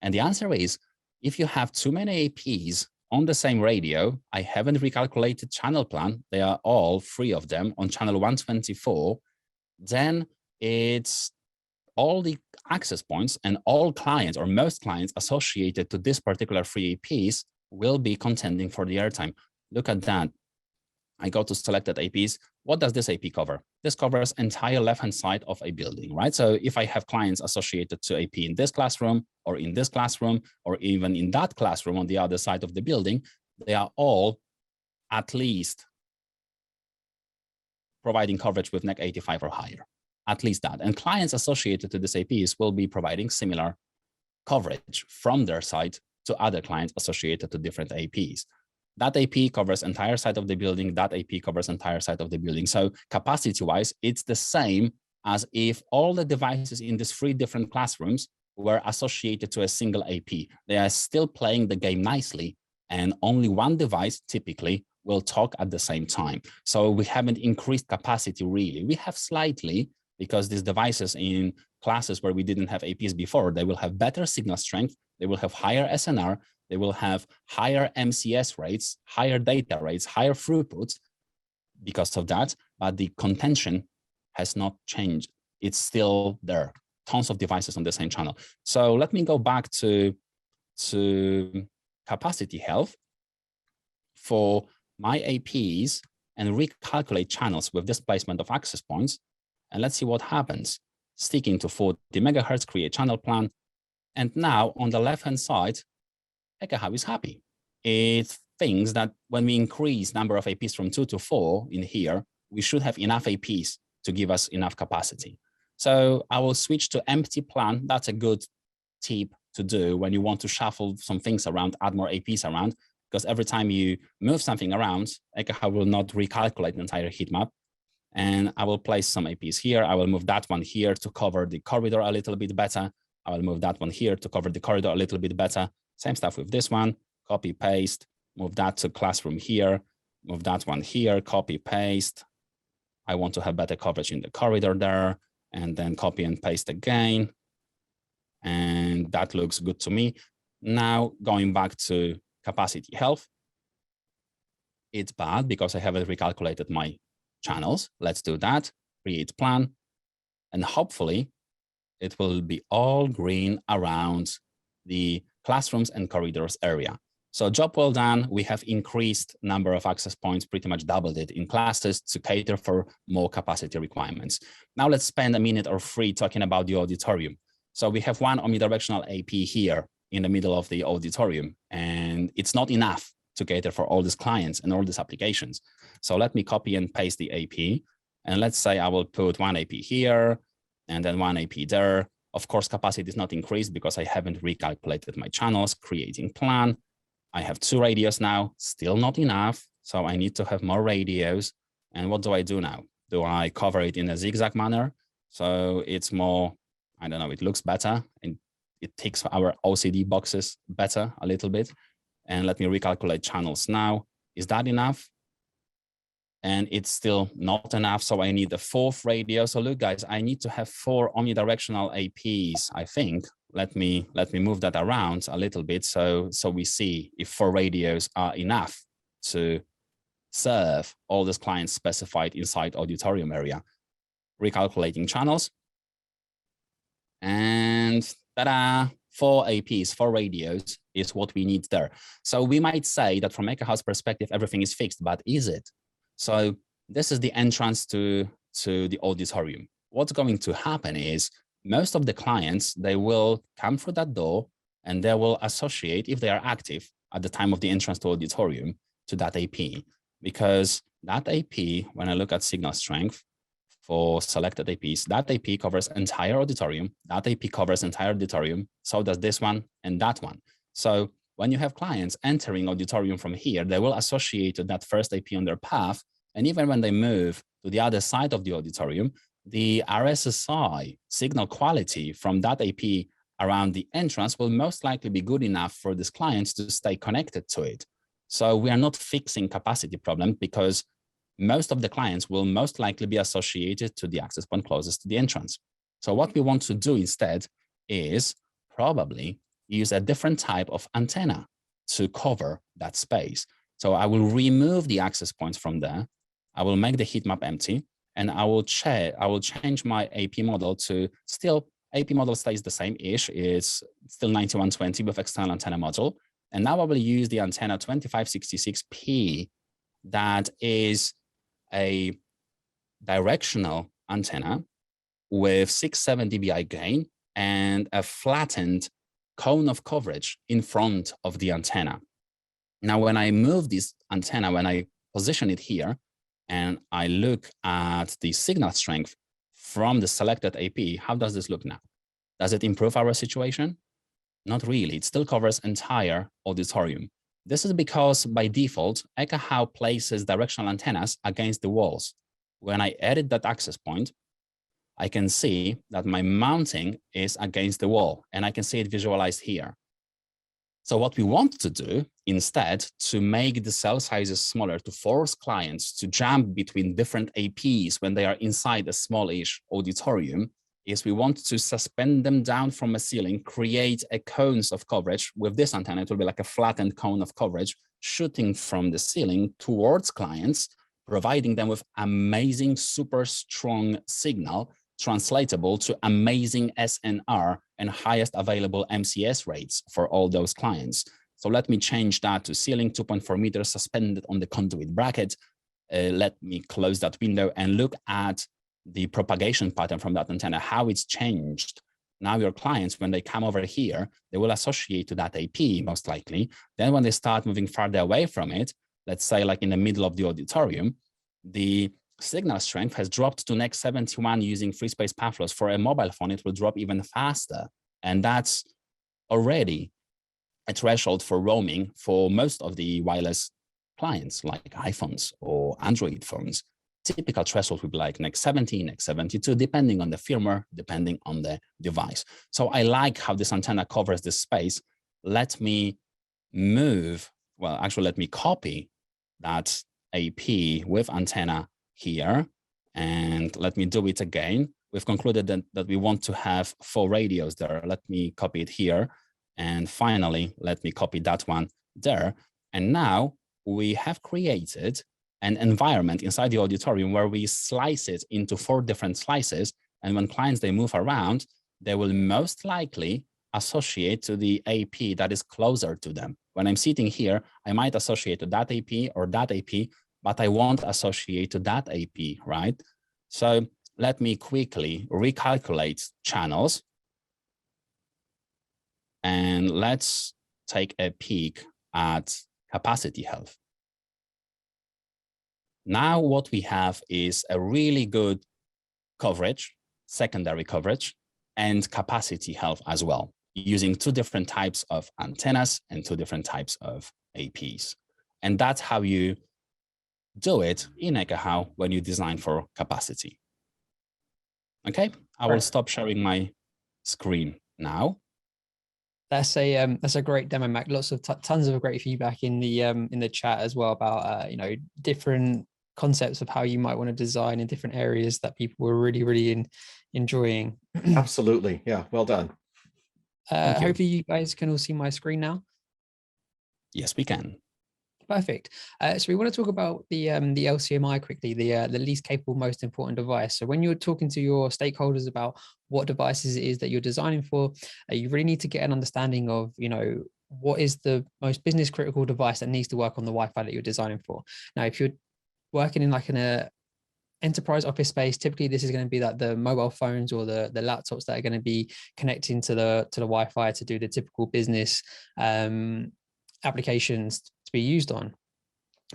And the answer is, if you have too many APs on the same radio, I haven't recalculated channel plan. They are all 3 of them on channel 124. Then it's all the access points and all clients or most clients associated to this particular 3 APs will be contending for the airtime. Look at that. I go to selected APs. What does this AP cover? This covers entire left-hand side of a building, right? So if I have clients associated to AP in this classroom or in this classroom, or even in that classroom on the other side of the building, they are all at least providing coverage with NEC 85 or higher, at least that. And clients associated to this APs will be providing similar coverage from their side to other clients associated to different APs. That AP covers entire side of the building. That AP covers entire side of the building. So capacity-wise, it's the same as if all the devices in these 3 different classrooms were associated to a single AP. They are still playing the game nicely, and only one device typically will talk at the same time. So we haven't increased capacity really. We have slightly, because these devices in classes where we didn't have APs before, they will have better signal strength, they will have higher SNR, they will have higher MCS rates, higher data rates, higher throughput because of that, but the contention has not changed. It's still there, tons of devices on the same channel. So let me go back to capacity health for my APs and recalculate channels with displacement of access points. And let's see what happens. Sticking to 40 megahertz, create channel plan. And now on the left-hand side, Ekahau is happy. It thinks that when we increase number of APs from 2 to 4 in here, we should have enough APs to give us enough capacity. So I will switch to empty plan. That's a good tip to do when you want to shuffle some things around, add more APs around, because every time you move something around, Ekahau will not recalculate the entire heat map. And I will place some APs here. I will move that one here to cover the corridor a little bit better. I will move that one here to cover the corridor a little bit better. Same stuff with this one, copy, paste, move that to classroom here, move that one here, copy, paste. I want to have better coverage in the corridor there, and then copy and paste again. And that looks good to me. Now going back to capacity health. It's bad because I haven't recalculated my channels. Let's do that, create plan, and hopefully it will be all green around the classrooms and corridors area. So job well done. We have increased number of access points, pretty much doubled it in classes to cater for more capacity requirements. Now let's spend a minute or 3 talking about the auditorium. So we have one omnidirectional AP here in the middle of the auditorium, and it's not enough to cater for all these clients and all these applications. So let me copy and paste the AP. And let's say I will put one AP here and then one AP there. Of course, capacity is not increased because I haven't recalculated my channels, creating plan. I have 2 radios now, still not enough. So I need to have more radios. And what do I do now? Do I cover it in a zigzag manner? So it's more, I don't know, it looks better and it ticks our OCD boxes better a little bit. And let me recalculate channels now. Is that enough? And it's still not enough. So I need the 4th radio. So look, guys, I need to have 4 omnidirectional APs, I think. Let me move that around a little bit so we see if 4 radios are enough to serve all these clients specified inside auditorium area. Recalculating channels. And ta-da, 4 APs, 4 radios is what we need there. So we might say that from Ekahau's perspective, everything is fixed, but is it? So this is the entrance to the auditorium. What's going to happen is most of the clients, they will come through that door and they will associate, if they are active at the time of the entrance to auditorium, to that AP. Because that AP, when I look at signal strength for selected APs, that AP covers entire auditorium, that AP covers entire auditorium, so does this one and that one. So when you have clients entering auditorium from here, they will associate that first AP on their path. And even when they move to the other side of the auditorium, the RSSI signal quality from that AP around the entrance will most likely be good enough for these clients to stay connected to it. So we are not fixing capacity problem because most of the clients will most likely be associated to the access point closest to the entrance. So what we want to do instead is probably use a different type of antenna. to cover that space. So I will remove the access points from there. I will make the heat map empty, and I will change my AP model to still, AP model stays the same-ish. It's still 9120 with external antenna module. And now I will use the antenna 2566P. That is a directional antenna with 6.7 dBi gain and a flattened cone of coverage in front of the antenna. Now, when I move this antenna, when I position it here, and I look at the signal strength from the selected AP, how does this look now? Does it improve our situation? Not really. It still covers entire auditorium. This is because by default, Ekahau places directional antennas against the walls. When I edit that access point, I can see that my mounting is against the wall, and I can see it visualized here. So what we want to do instead, to make the cell sizes smaller, to force clients to jump between different APs when they are inside a smallish auditorium, is we want to suspend them down from a ceiling, create a cones of coverage. With this antenna, it will be like a flattened cone of coverage shooting from the ceiling towards clients, providing them with amazing, super strong signal, translatable to amazing SNR and highest available MCS rates for all those clients. So let me change that to ceiling 2.4 meters suspended on the conduit bracket. Let me close that window and look at the propagation pattern from that antenna, how it's changed. Now your clients, when they come over here, they will associate to that AP most likely. Then when they start moving farther away from it, let's say like in the middle of the auditorium, the signal strength has dropped to NEC 71 using free space path loss. For a mobile phone, it will drop even faster. And that's already a threshold for roaming for most of the wireless clients like iPhones or Android phones. Typical threshold would be like NEC 70, NEC 72, depending on the firmware, depending on the device. So I like how this antenna covers this space. Let me move, well, actually, let me copy that AP with antenna here, and let me do it again. We've concluded that we want to have 4 radios there. Let me copy it here. And finally, let me copy that one there. And now we have created an environment inside the auditorium where we slice it into 4 different slices. And when clients, they move around, they will most likely associate to the AP that is closer to them. When I'm sitting here, I might associate to that AP or that AP, but I won't associate to that AP, right? So let me quickly recalculate channels. And let's take a peek at capacity health. Now what we have is a really good coverage, secondary coverage, and capacity health as well, using 2 different types of antennas and 2 different types of APs. And that's how you do it in Ekahau when you design for capacity. Okay, I will stop sharing my screen now. That's a great demo, Mac. Lots of tons of great feedback in the chat as well about different concepts of how you might want to design in different areas that people were really enjoying. Absolutely, yeah, well done. Hopefully you guys can all see my screen now. Yes, we can. Perfect. So we want to talk about the LCMI quickly, the least capable, most important device. So when you're talking to your stakeholders about what devices it is that you're designing for, you really need to get an understanding of, what is the most business critical device that needs to work on the Wi-Fi that you're designing for. Now, if you're working in like an enterprise office space, typically this is going to be like the mobile phones or the laptops that are going to be connecting to the Wi-Fi to do the typical business applications to be used on.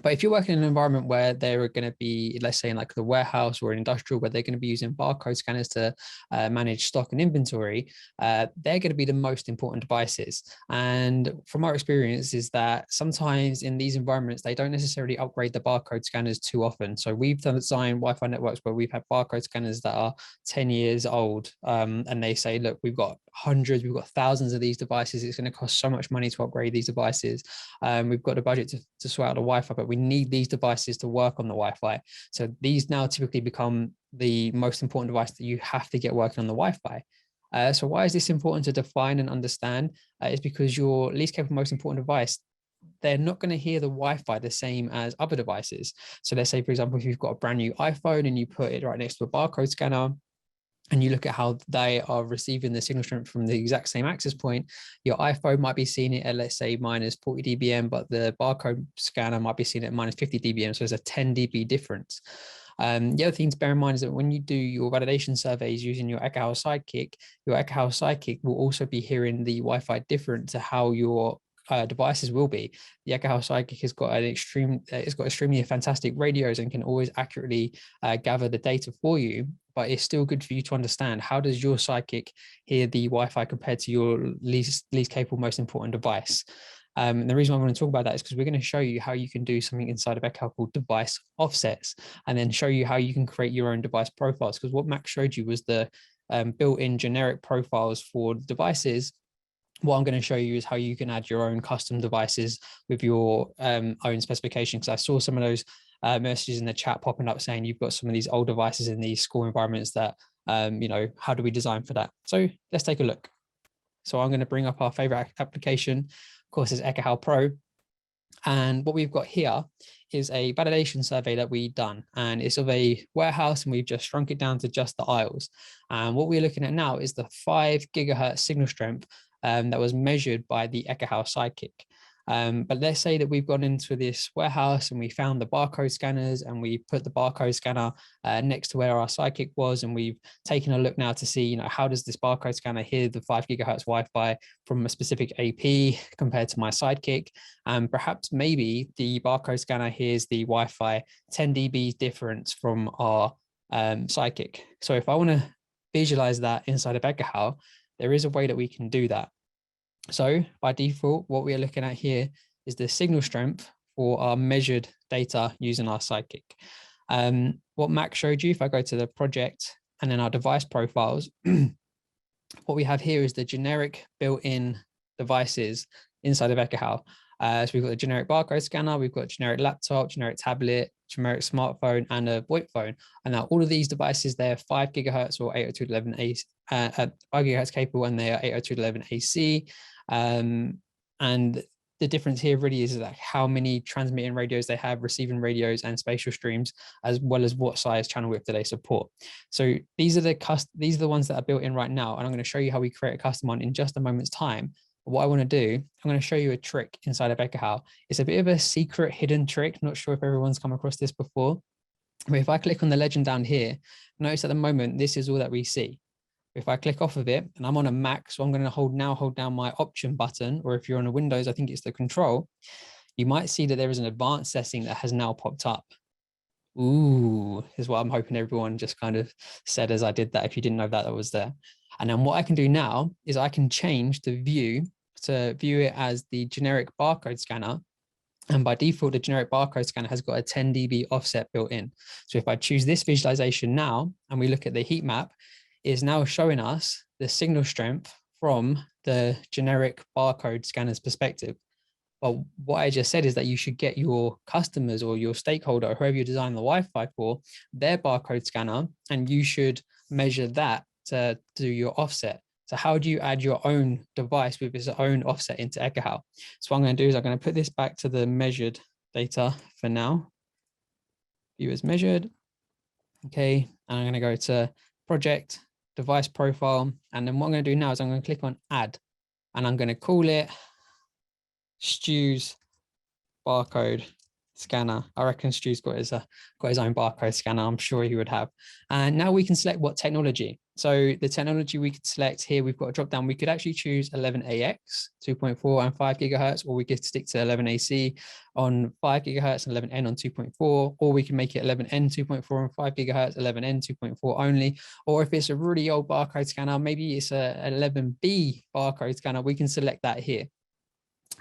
But if you're working in an environment where there are going to be, let's say in like the warehouse or an industrial, where they're going to be using barcode scanners to manage stock and inventory, they're going to be the most important devices. And from our experience is that sometimes in these environments, they don't necessarily upgrade the barcode scanners too often. So we've designed Wi-Fi networks where we've had barcode scanners that are 10 years old. And they say, look, we've got hundreds, we've got thousands of these devices. It's going to cost so much money to upgrade these devices. We've got a budget to sort out the Wi-Fi, but we need these devices to work on the Wi-Fi. So these now typically become the most important device that you have to get working on the Wi-Fi. So why is this important to define and understand? It's because your least capable, most important device they're not going to hear the Wi-Fi the same as other devices. So let's say, for example, if you've got a brand new iPhone and you put it right next to a barcode scanner, and you look at how they are receiving the signal strength from the exact same access point, your iPhone might be seeing it at, let's say, minus 40 dBm, but the barcode scanner might be seeing it at minus 50 dBm. So there's a 10 dB difference. The other thing to bear in mind is that when you do your validation surveys using your Ekahau Sidekick, your Ekahau Sidekick will also be hearing the Wi-Fi different to how your devices will be. The Ekahau Sidekick has got it's got extremely fantastic radios and can always accurately gather the data for you. But it's still good for you to understand, how does your Sidekick hear the Wi-Fi compared to your least capable, most important device? And the reason why I want to talk about that is because we're going to show you how you can do something inside of Ekahau called device offsets, and then show you how you can create your own device profiles. Because what Max showed you was the built-in generic profiles for devices. What I'm going to show you is how you can add your own custom devices with your own specifications. Because I saw some of those messages in the chat popping up saying you've got some of these old devices in these school environments that, how do we design for that? So let's take a look. So I'm going to bring up our favorite application. Of course, is Ekahau Pro. And what we've got here is a validation survey that we've done, and it's of a warehouse, and we've just shrunk it down to just the aisles. And what we're looking at now is the 5 gigahertz signal strength that was measured by the Ekahau Sidekick. But let's say that we've gone into this warehouse and we found the barcode scanners, and we put the barcode scanner next to where our Sidekick was, and we've taken a look now to see, how does this barcode scanner hear the 5 gigahertz Wi-Fi from a specific AP compared to my Sidekick? And perhaps maybe the barcode scanner hears the Wi-Fi 10 dB difference from our Sidekick. So if I want to visualize that inside of Ekahau, there is a way that we can do that. So by default, what we are looking at here is the signal strength for our measured data using our Sidekick. What Max showed you, if I go to the project and then our device profiles, what we have here is the generic built-in devices inside of Ekahau. So we've got a generic barcode scanner, we've got generic laptop, generic tablet, generic smartphone, and a VoIP phone. And now all of these devices, they're 5 gigahertz or 802.11 5 gigahertz capable, and they are 802.11 AC. And the difference here really is like how many transmitting radios they have, receiving radios, and spatial streams, as well as what size channel width do they support. So these are the ones that are built in right now, and I'm going to show you how we create a custom one in just a moment's time. But what I want to do, I'm going to show you a trick inside of Ekahau. It's a bit of a secret hidden trick. Not sure if everyone's come across this before, but if I click on the legend down here, notice at the moment, this is all that we see. If I click off of it, and I'm on a Mac, so I'm going to hold down my option button, or if you're on a Windows, I think it's the control, you might see that there is an advanced setting that has now popped up. Ooh, is what I'm hoping everyone just kind of said as I did that, if you didn't know that was there. And then what I can do now is I can change the view to view it as the generic barcode scanner. And by default, the generic barcode scanner has got a 10 dB offset built in. So if I choose this visualization now, and we look at the heat map, is now showing us the signal strength from the generic barcode scanner's perspective. But what I just said is that you should get your customers or your stakeholder, or whoever you design the Wi-Fi for, their barcode scanner, and you should measure that to do your offset. So how do you add your own device with its own offset into Ekahau? So what I'm going to do is I'm going to put this back to the measured data for now. View as measured. Okay, and I'm going to go to project, device profile, and then what I'm going to do now is I'm going to click on add, and I'm going to call it Stu's barcode scanner. I reckon Stu's got his own barcode scanner. I'm sure he would have. And now we can select what technology. So the technology we could select here, we've got a drop down. We could actually choose 11AX 2.4 and 5 gigahertz, or we could stick to 11AC on 5 gigahertz and 11N on 2.4, or we can make it 11N 2.4 and 5 gigahertz, 11N 2.4 only. Or if it's a really old barcode scanner, maybe it's a 11B barcode scanner, we can select that here.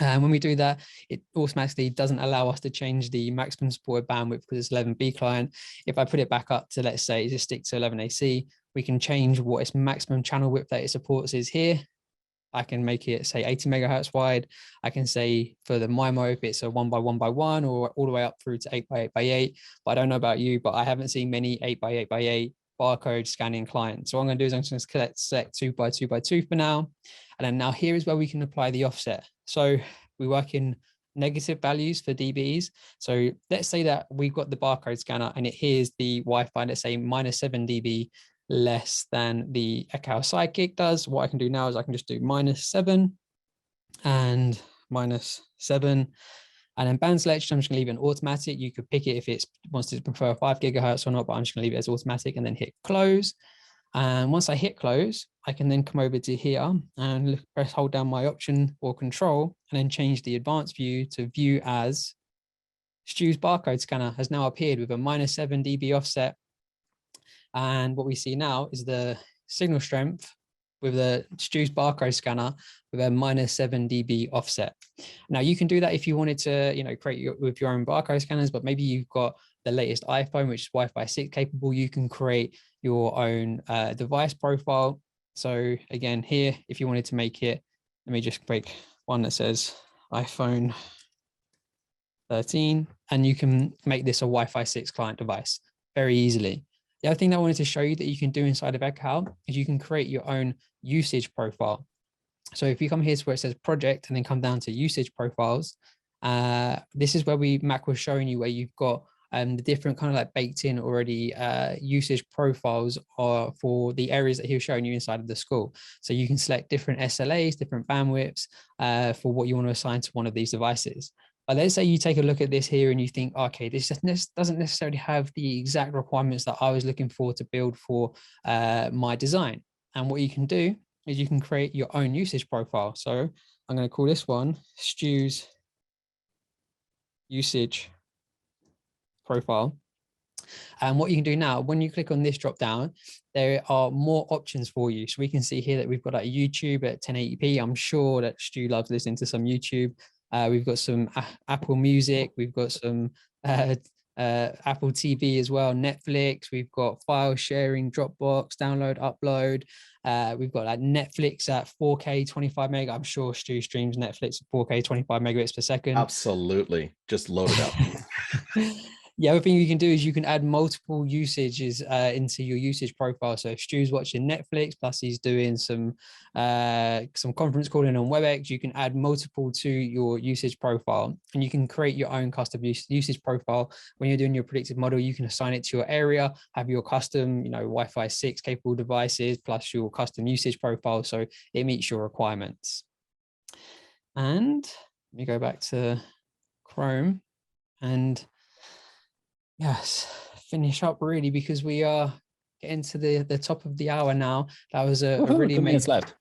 And when we do that, it automatically doesn't allow us to change the maximum supported bandwidth because it's 11B client. If I put it back up to, let's say, just stick to 11AC, we can change what its maximum channel width that it supports is here. I can make it, say, 80 megahertz wide. I can say for the MIMO, if it's a 1x1x1 or all the way up through to 8x8x8. But I don't know about you, but I haven't seen many 8x8x8 barcode scanning clients. So what I'm going to do is I'm just going to select 2x2x2 for now. And then now here is where we can apply the offset. So we work in negative values for dBs. So let's say that we've got the barcode scanner and it hears the Wi-Fi, let's say -7 dB less than the Ekahau Sidekick does. What I can do now is I can just do -7 and -7. And then band selection, I'm just gonna leave it automatic. You could pick it if it wants to prefer 5 gigahertz or not, but I'm just gonna leave it as automatic and then hit close. And once I hit close, I can then come over to here and hold down my option or control and then change the advanced view to view as Stu's barcode scanner has now appeared with a -7 dB offset. And what we see now is the signal strength with the Stu's barcode scanner with a -7 dB offset. Now you can do that if you wanted to, create with your own barcode scanners, but maybe you've got the latest iPhone, which is Wi-Fi 6 capable. You can create your own device profile. So again, here, if you wanted to make it, let me just make one that says iPhone 13, and you can make this a Wi-Fi 6 client device very easily. The other thing that I wanted to show you that you can do inside of Ekahau is you can create your own usage profile. So if you come here to where it says project and then come down to usage profiles, this is where Mac was showing you where you've got the different kind of like baked in already usage profiles for the areas that he was showing you inside of the school. So you can select different SLAs, different bandwidths for what you want to assign to one of these devices. But let's say you take a look at this here and you think, okay, this doesn't necessarily have the exact requirements that I was looking for to build for my design. And what you can do is you can create your own usage profile. So I'm going to call this one Stu's usage profile. And what you can do now, when you click on this drop down, there are more options for you. So we can see here that we've got like YouTube at 1080p. I'm sure that Stu loves listening to some YouTube. We've got some Apple Music. We've got some Apple TV as well, Netflix. We've got file sharing, Dropbox, download, upload. We've got like Netflix at 4K 25 meg. I'm sure Stu streams Netflix at 4K 25 megabits per second. Absolutely, just load it up. The other thing you can do is you can add multiple usages into your usage profile. So if Stu's watching Netflix, plus he's doing some conference calling on WebEx, you can add multiple to your usage profile, and you can create your own custom usage profile. When you're doing your predictive model, you can assign it to your area, have your custom, Wi-Fi 6 capable devices, plus your custom usage profile, so it meets your requirements. And let me go back to Chrome and yes, finish up really, because we are getting to the top of the hour now. That was a really amazing left.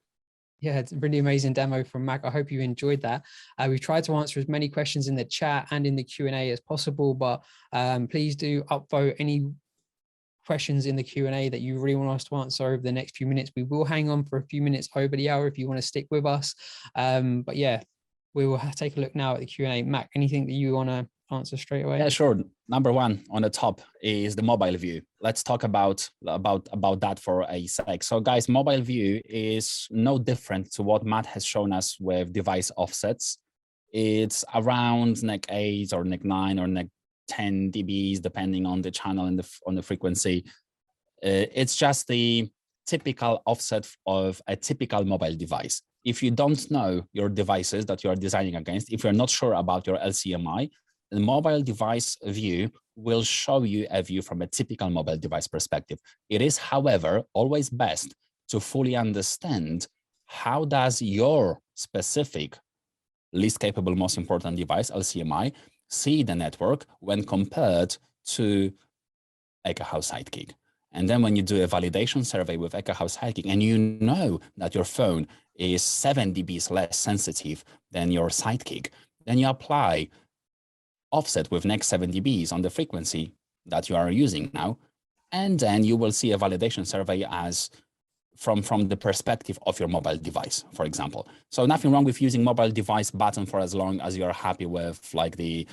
Yeah, it's a really amazing demo from Mac. I hope you enjoyed that. We've tried to answer as many questions in the chat and in the Q&A as possible, but please do upvote any questions in the Q&A that you really want us to answer over the next few minutes. We will hang on for a few minutes over the hour if you want to stick with us. But yeah, we will take a look now at the Q&A. Mac, anything that you want to answer straight away? Yeah, sure. Number one on the top is the mobile view. Let's talk about that for a sec. So guys, mobile view is no different to what Matt has shown us with device offsets. It's around NEC 8 or NEC 9 or NEC 10 dBs, depending on the channel and on the frequency. It's just the typical offset of a typical mobile device. If you don't know your devices that you are designing against, if you're not sure about your LCMI, the mobile device view will show you a view from a typical mobile device perspective. It is, however, always best to fully understand how does your specific least capable, most important device, LCMI, see the network when compared to Ekahau Sidekick. And then when you do a validation survey with Ekahau Sidekick and you know that your phone is 7 dBs less sensitive than your Sidekick, then you apply offset with next 7 dBs on the frequency that you are using now. And then you will see a validation survey as from the perspective of your mobile device, for example. So nothing wrong with using mobile device button for as long as you're happy with like the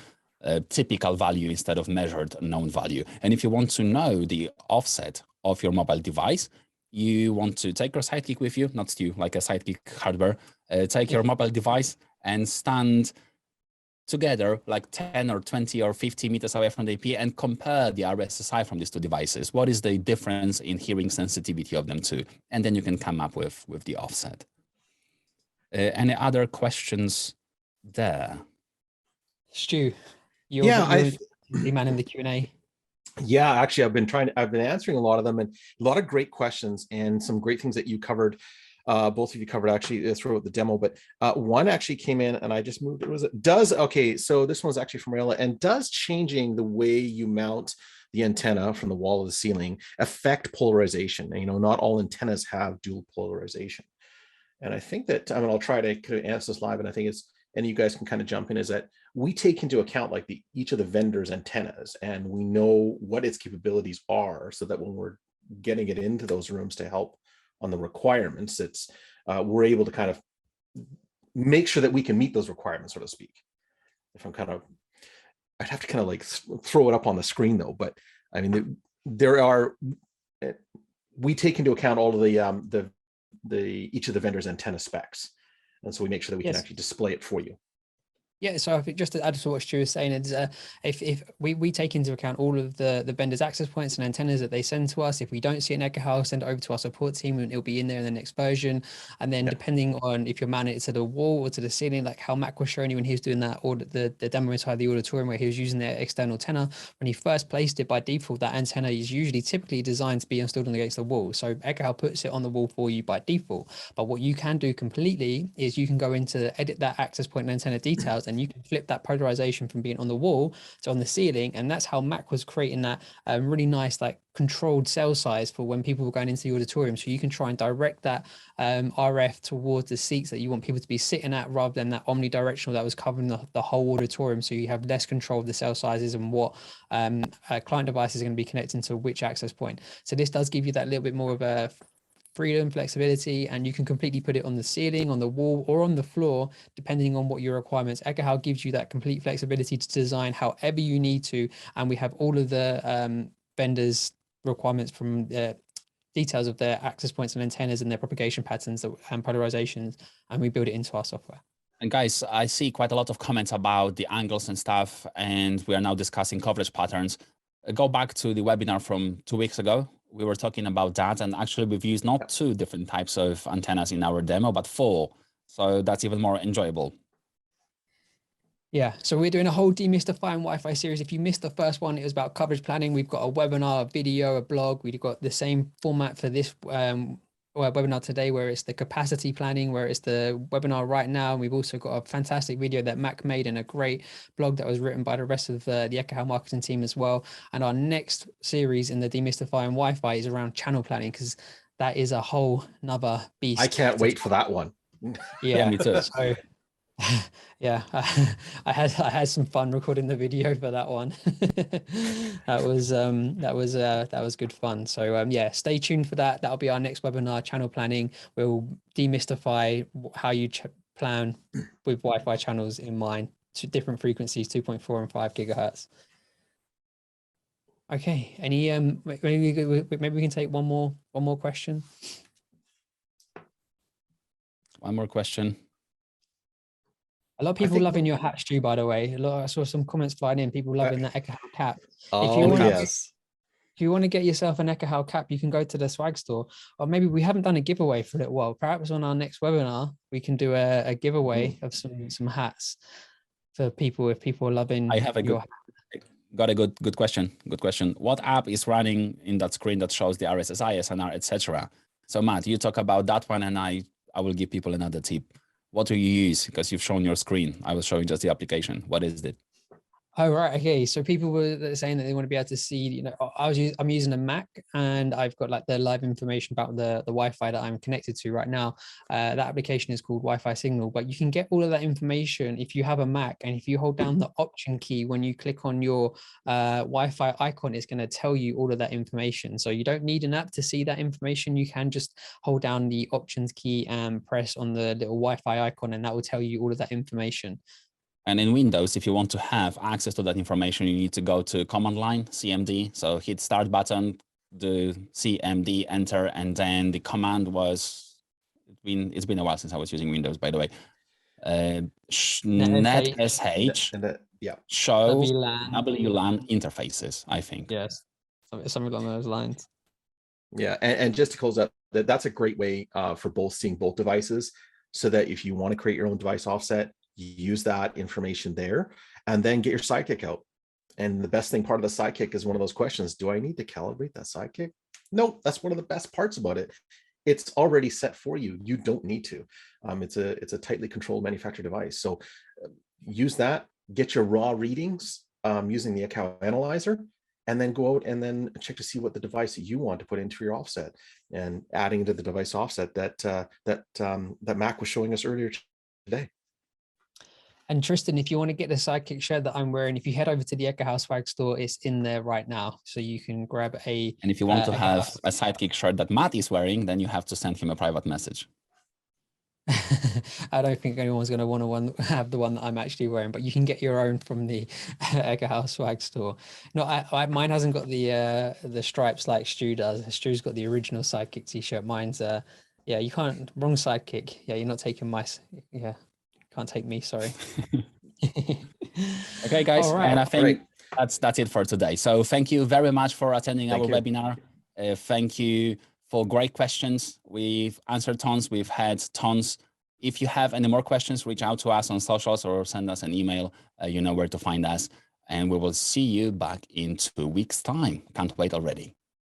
typical value instead of measured known value. And if you want to know the offset of your mobile device, you want to take your Sidekick with you, not Stu, like a Sidekick hardware, take your mobile device and stand together like 10 or 20 or 50 meters away from the IP and compare the RSSI from these two devices. What is the difference in hearing sensitivity of them two? And then you can come up with the offset. Any other questions there? Stu, you're Yeah, you're the man in the Q&A. Yeah, actually, I've been answering a lot of them, and a lot of great questions and some great things that you covered. Both of you covered actually throughout the demo, but one actually came in and I just moved it. Okay, so this one's actually from Raila. And does changing the way you mount the antenna from the wall to the ceiling affect polarization? And, not all antennas have dual polarization. And I think that, I'll try to kind of answer this live, and I think it's, and you guys can kind of jump in, is that we take into account like each of the vendors' antennas, and we know what its capabilities are, so that when we're getting it into those rooms to help on the requirements, we're able to kind of make sure that we can meet those requirements, so to speak. If I'd have to kind of like throw it up on the screen though, but I mean, we take into account all of each of the vendors' antenna specs, and so we make sure that we can actually display it for you. Yeah, so I think just to add to what Stu was saying, is if we take into account all of the vendors' access points and antennas that they send to us. If we don't see an Ekahau, send it over to our support team, and it'll be in there in the next version. And then depending on if you're mounting it to the wall or to the ceiling, like how Mac was showing you when he was doing that, or the demo inside the auditorium where he was using their external antenna, when he first placed it, by default, that antenna is usually typically designed to be installed against the wall. So Ekahau puts it on the wall for you by default. But what you can do completely is you can go into edit that access point and antenna details, and you can flip that polarization from being on the wall to on the ceiling. And that's how Mac was creating that really nice, like controlled cell size for when people were going into the auditorium. So you can try and direct that RF towards the seats that you want people to be sitting at, rather than that omnidirectional that was covering the whole auditorium. So you have less control of the cell sizes and what client devices are going to be connecting to which access point. So this does give you that little bit more of a freedom, flexibility, and you can completely put it on the ceiling, on the wall, or on the floor, depending on what your requirements. Ekahau gives you that complete flexibility to design however you need to, and we have all of the vendors' requirements from the details of their access points and antennas and their propagation patterns and polarizations, and we build it into our software. And guys, I see quite a lot of comments about the angles and stuff, and we are now discussing coverage patterns. Go back to the webinar from 2 weeks ago. We were talking about that, and actually we've used not 2 different types of antennas in our demo, but 4. So that's even more enjoyable. Yeah, so we're doing a whole demystifying Wi-Fi series. If you missed the first one, it was about coverage planning. We've got a webinar, a video, a blog. We've got the same format for this webinar today, where it's the capacity planning, where it's the webinar right now. We've also got a fantastic video that Mac made and a great blog that was written by the rest of the Ekahau marketing team as well. And our next series in the demystifying Wi-Fi is around channel planning, because that is a whole nother beast. I can't wait for that one. Yeah, me too. So, yeah, I had some fun recording the video for that one. that was good fun. So yeah, stay tuned for that. That'll be our next webinar, channel planning. We'll demystify how you plan with Wi-Fi channels in mind, to different frequencies, 2.4 and 5 gigahertz. Okay, any maybe we can take one more question. One more question. A lot of people loving your hat, Stu, by the way. I saw some comments flying in, people loving that Ekahau cap. Yes. If you want to get yourself an Ekahau cap, you can go to the swag store. Or maybe we haven't done a giveaway for a little while. Perhaps on our next webinar, we can do a giveaway of some hats for people, if people are loving I have a got a good question. Good question. What app is running in that screen that shows the RSSI, SNR, etc.? So Matt, you talk about that one, and I will give people another tip. What do you use? Because you've shown your screen. I was showing just the application. What is it? Oh, right. Okay. So people were saying that they want to be able to see, I'm using a Mac, and I've got like the live information about the Wi-Fi that I'm connected to right now. That application is called Wi-Fi Signal, but you can get all of that information if you have a Mac, and if you hold down the Option key when you click on your Wi-Fi icon, it's going to tell you all of that information. So you don't need an app to see that information. You can just hold down the Options key and press on the little Wi-Fi icon, and that will tell you all of that information. And in Windows, if you want to have access to that information, you need to go to command line, CMD. So hit start button, the CMD, enter, and then the command was, it's been a while since I was using Windows, by the way. NetSH, show WLAN interfaces, I think. Yes, something along those lines. Yeah, and just to close up, that's a great way for seeing both devices, so that if you want to create your own device offset, use that information there, and then get your sidekick out. And the best thing part of the sidekick is one of those questions: do I need to calibrate that sidekick? No, that's one of the best parts about it. It's already set for you. You don't need to. It's a tightly controlled manufactured device. So use that, get your raw readings using the Ekau analyzer, and then go out and then check to see what the device that you want to put into your offset, and adding to the device offset that Mac was showing us earlier today. And Tristan, if you want to get the Sidekick shirt that I'm wearing, if you head over to the Ekahau Swag store, it's in there right now. So you can grab a... And if you want to have a Sidekick shirt that Matt is wearing, then you have to send him a private message. I don't think anyone's going to want to have the one that I'm actually wearing, but you can get your own from the Ekahau Swag store. No, mine hasn't got the stripes like Stu does. Stu's got the original Sidekick t-shirt. Mine's yeah, you can't, wrong Sidekick. Yeah, you're not taking my, yeah, can't take me, sorry. Okay, guys, Right. and I think that's it for today. So thank you very much for attending our webinar. Thank you for great questions. We've answered tons. We've had tons. If you have any more questions, reach out to us on socials or send us an email. You know where to find us. And we will see you back in 2 weeks' time. Can't wait already.